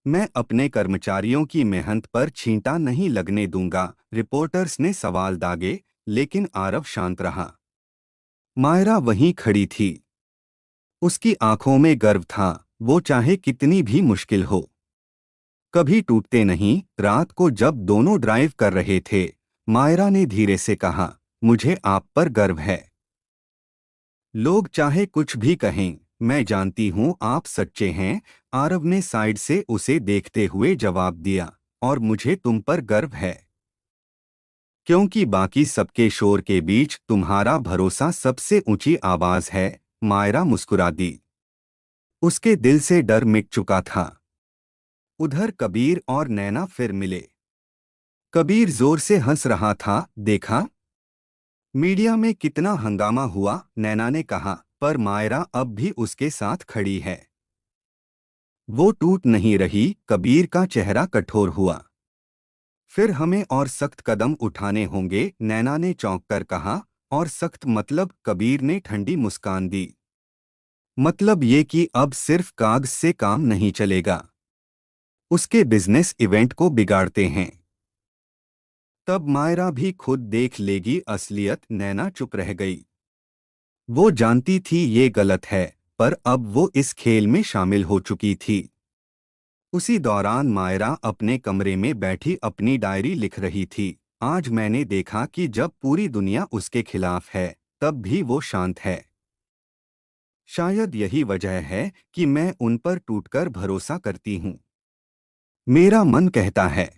मैं अपने कर्मचारियों की मेहनत पर छींटा नहीं लगने दूंगा। रिपोर्टर्स ने सवाल दागे, लेकिन आरव शांत रहा। मायरा वहीं खड़ी थी। उसकी आंखों में गर्व था। वो चाहे कितनी भी मुश्किल हो, कभी टूटते नहीं। रात को जब दोनों ड्राइव कर रहे थे, मायरा ने धीरे से कहा, मुझे आप पर गर्व है। लोग चाहे कुछ भी कहें, मैं जानती हूँ आप सच्चे हैं। आरव ने साइड से उसे देखते हुए जवाब दिया, और मुझे तुम पर गर्व है। क्योंकि बाकी सबके शोर के बीच तुम्हारा भरोसा सबसे ऊंची आवाज है। मायरा मुस्कुरा दी। उसके दिल से डर मिट चुका था। उधर कबीर और नैना फिर मिले। कबीर जोर से हंस रहा था। देखा, मीडिया में कितना हंगामा हुआ? नैना ने कहा। पर मायरा अब भी उसके साथ खड़ी है। वो टूट नहीं रही। कबीर का चेहरा कठोर हुआ। फिर हमें और सख्त कदम उठाने होंगे, नैना ने चौंक कर कहा। और सख्त मतलब? कबीर ने ठंडी मुस्कान दी। मतलब ये कि अब सिर्फ कागज से काम नहीं चलेगा। उसके बिजनेस इवेंट को बिगाड़ते हैं। तब मायरा भी खुद देख लेगी असलियत। नैना चुप रह गई। वो जानती थी ये गलत है, पर अब वो इस खेल में शामिल हो चुकी थी। उसी दौरान मायरा अपने कमरे में बैठी अपनी डायरी लिख रही थी। आज मैंने देखा कि जब पूरी दुनिया उसके खिलाफ है, तब भी वो शांत है। शायद यही वजह है कि मैं उन पर टूटकर भरोसा करती हूँ। मेरा मन कहता है,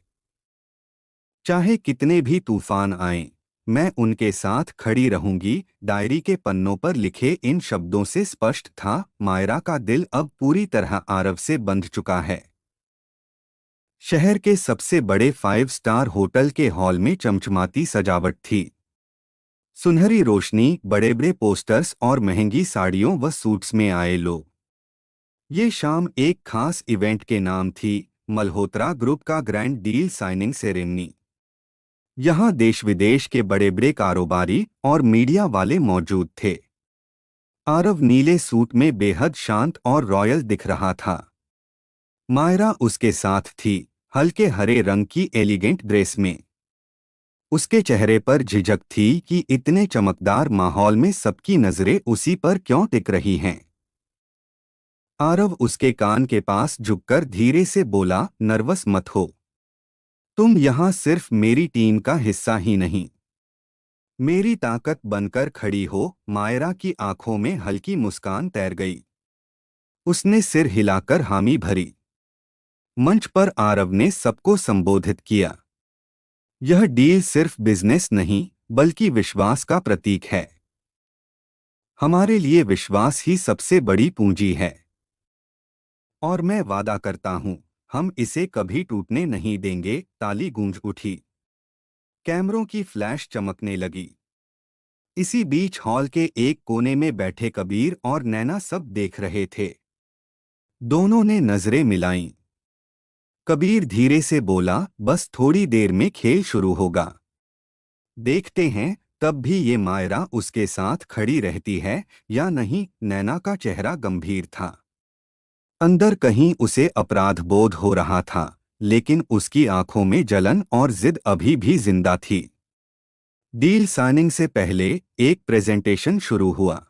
चाहे कितने भी तूफान आएं, मैं उनके साथ खड़ी रहूंगी। डायरी के पन्नों पर लिखे इन शब्दों से स्पष्ट था, मायरा का दिल अब पूरी तरह आरव से बंध चुका है। शहर के सबसे बड़े 5 स्टार होटल के हॉल में चमचमाती सजावट थी। सुनहरी रोशनी, बड़े बड़े पोस्टर्स और महंगी साड़ियों व सूट्स में आए लोग। ये शाम एक खास इवेंट के नाम थी, मल्होत्रा ग्रुप का ग्रैंड डील साइनिंग सेरेमनी। यहाँ देश विदेश के बड़े बड़े कारोबारी और मीडिया वाले मौजूद थे। आरव नीले सूट में बेहद शांत और रॉयल दिख रहा था। मायरा उसके साथ थी, हल्के हरे रंग की एलिगेंट ड्रेस में। उसके चेहरे पर झिझक थी कि इतने चमकदार माहौल में सबकी नजरें उसी पर क्यों टिक रही हैं। आरव उसके कान के पास झुककर धीरे से बोला, नर्वस मत हो। तुम यहाँ सिर्फ मेरी टीम का हिस्सा ही नहीं, मेरी ताकत बनकर खड़ी हो। मायरा की आंखों में हल्की मुस्कान तैर गई। उसने सिर हिलाकर हामी भरी। मंच पर आरव ने सबको संबोधित किया। यह डील सिर्फ बिजनेस नहीं, बल्कि विश्वास का प्रतीक है। हमारे लिए विश्वास ही सबसे बड़ी पूंजी है। और मैं वादा करता हूं, हम इसे कभी टूटने नहीं देंगे। ताली गूंज उठी। कैमरों की फ्लैश चमकने लगी। इसी बीच हॉल के एक कोने में बैठे कबीर और नैना सब देख रहे थे। दोनों ने नजरें मिलाईं। कबीर धीरे से बोला, बस थोड़ी देर में खेल शुरू होगा। देखते हैं तब भी ये मायरा उसके साथ खड़ी रहती है या नहीं। नैना का चेहरा गंभीर था। अंदर कहीं उसे अपराध बोध हो रहा था, लेकिन उसकी आंखों में जलन और जिद अभी भी जिंदा थी। डील साइनिंग से पहले एक प्रेजेंटेशन शुरू हुआ।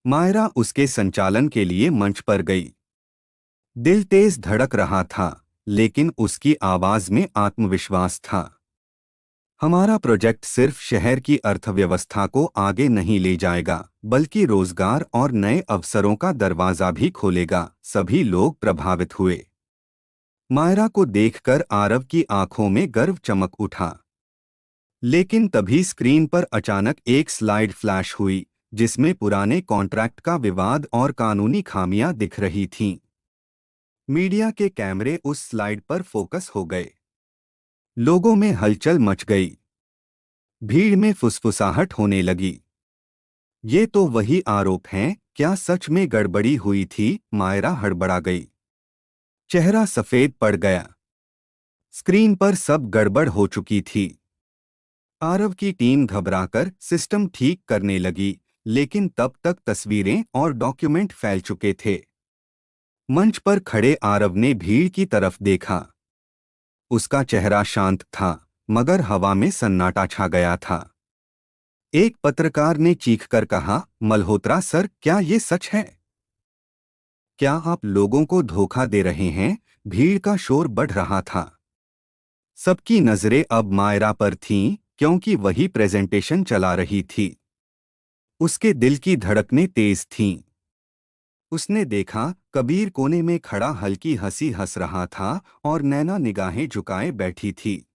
मायरा उसके संचालन के लिए मंच पर गई। दिल तेज धड़क रहा था, लेकिन उसकी आवाज में आत्मविश्वास था। हमारा प्रोजेक्ट सिर्फ शहर की अर्थव्यवस्था को आगे नहीं ले जाएगा, बल्कि रोजगार और नए अवसरों का दरवाजा भी खोलेगा। सभी लोग प्रभावित हुए। मायरा को देखकर आरव की आंखों में गर्व चमक उठा। लेकिन तभी स्क्रीन पर अचानक एक स्लाइड फ्लैश हुई, जिसमें पुराने कॉन्ट्रैक्ट का विवाद और कानूनी खामियां दिख रही थीं। मीडिया के कैमरे उस स्लाइड पर फोकस हो गए। लोगों में हलचल मच गई। भीड़ में फुसफुसाहट होने लगी। ये तो वही आरोप हैं, क्या सच में गड़बड़ी हुई थी? मायरा हड़बड़ा गई। चेहरा सफेद पड़ गया। स्क्रीन पर सब गड़बड़ हो चुकी थी। आरव की टीम घबराकर सिस्टम ठीक करने लगी, लेकिन तब तक तस्वीरें और डॉक्यूमेंट फैल चुके थे। मंच पर खड़े आरव ने भीड़ की तरफ देखा। उसका चेहरा शांत था, मगर हवा में सन्नाटा छा गया था। एक पत्रकार ने चीखकर कहा, मल्होत्रा सर, क्या ये सच है? क्या आप लोगों को धोखा दे रहे हैं? भीड़ का शोर बढ़ रहा था। सबकी नजरें अब मायरा पर थीं, क्योंकि वही प्रेजेंटेशन चला रही थी। उसके दिल की धड़कनें तेज थीं। उसने देखा, कबीर कोने में खड़ा हल्की हंसी हंस रहा था और नैना निगाहें झुकाए बैठी थी।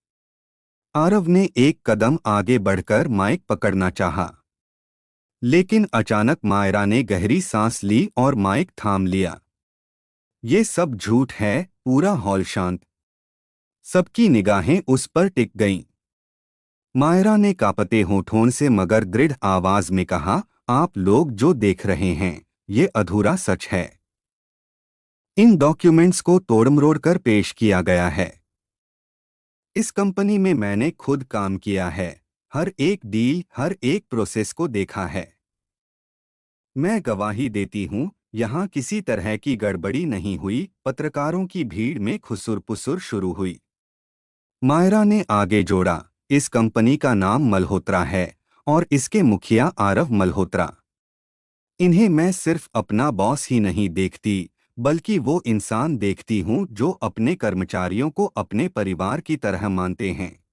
आरव ने एक कदम आगे बढ़कर माइक पकड़ना चाहा, लेकिन अचानक मायरा ने गहरी सांस ली और माइक थाम लिया। ये सब झूठ है। पूरा हॉल शांत। सबकी निगाहें उस पर टिक गईं। मायरा ने कांपते होठों से मगर दृढ़ आवाज में कहा, आप लोग जो देख रहे हैं, ये अधूरा सच है। इन डॉक्यूमेंट्स को तोड़मरोड़ कर पेश किया गया है। इस कंपनी में मैंने खुद काम किया है, हर एक डील, हर एक प्रोसेस को देखा है। मैं गवाही देती हूँ, यहाँ किसी तरह की गड़बड़ी नहीं हुई। पत्रकारों की भीड़ में खुसुर-पुसुर शुरू हुई। मायरा ने आगे जोड़ा, इस कंपनी का नाम मल्होत्रा है और इसके मुखिया आरव मल्होत्रा। इन्हें मैं सिर्फ अपना बॉस ही नहीं देखती, बल्कि वो इंसान देखती हूँ जो अपने कर्मचारियों को अपने परिवार की तरह मानते हैं।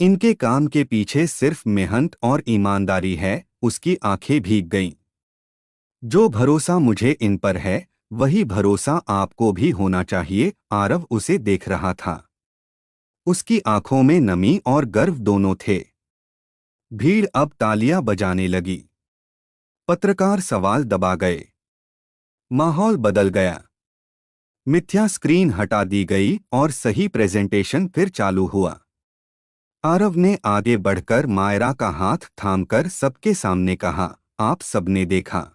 इनके काम के पीछे सिर्फ मेहनत और ईमानदारी है। उसकी आंखें भीग गईं। जो भरोसा मुझे इन पर है, वही भरोसा आपको भी होना चाहिए। आरव उसे देख रहा था। उसकी आंखों में नमी और गर्व दोनों थे। भीड़ अब तालियां बजाने लगी। पत्रकार सवाल दबा गए। माहौल बदल गया। मिथ्या स्क्रीन हटा दी गई और सही प्रेजेंटेशन फिर चालू हुआ। आरव ने आगे बढ़कर मायरा का हाथ थामकर सबके सामने कहा, आप सबने देखा,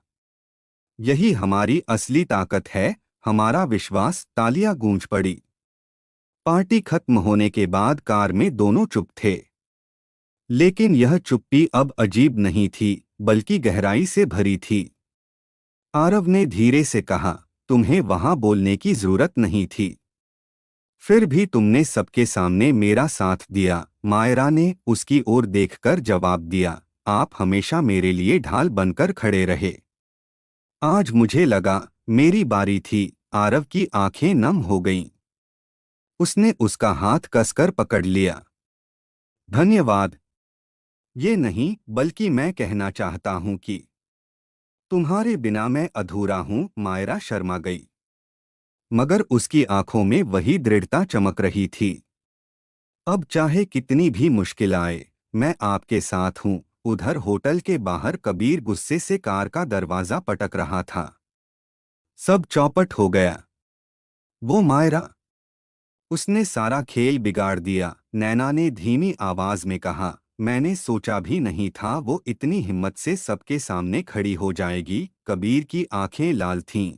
यही हमारी असली ताकत है, हमारा विश्वास। तालियां गूंज पड़ी। पार्टी खत्म होने के बाद कार में दोनों चुप थे, लेकिन यह चुप्पी अब अजीब नहीं थी, बल्कि गहराई से भरी थी। आरव ने धीरे से कहा, तुम्हें वहां बोलने की जरूरत नहीं थी, फिर भी तुमने सबके सामने मेरा साथ दिया। मायरा ने उसकी ओर देखकर जवाब दिया, आप हमेशा मेरे लिए ढाल बनकर खड़े रहे। आज मुझे लगा मेरी बारी थी। आरव की आंखें नम हो गईं। उसने उसका हाथ कसकर पकड़ लिया। धन्यवाद। ये नहीं, बल्कि मैं कहना चाहता हूं कि तुम्हारे बिना मैं अधूरा हूं। मायरा शर्मा गई, मगर उसकी आंखों में वही दृढ़ता चमक रही थी। अब चाहे कितनी भी मुश्किल आए, मैं आपके साथ हूं। उधर होटल के बाहर कबीर गुस्से से कार का दरवाजा पटक रहा था। सब चौपट हो गया। वो मायरा, उसने सारा खेल बिगाड़ दिया। नैना ने धीमी आवाज में कहा, मैंने सोचा भी नहीं था वो इतनी हिम्मत से सबके सामने खड़ी हो जाएगी। कबीर की आंखें लाल थीं।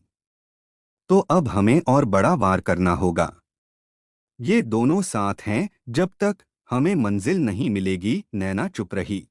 तो अब हमें और बड़ा वार करना होगा। ये दोनों साथ हैं, जब तक हमें मंजिल नहीं मिलेगी। नैना चुप रही।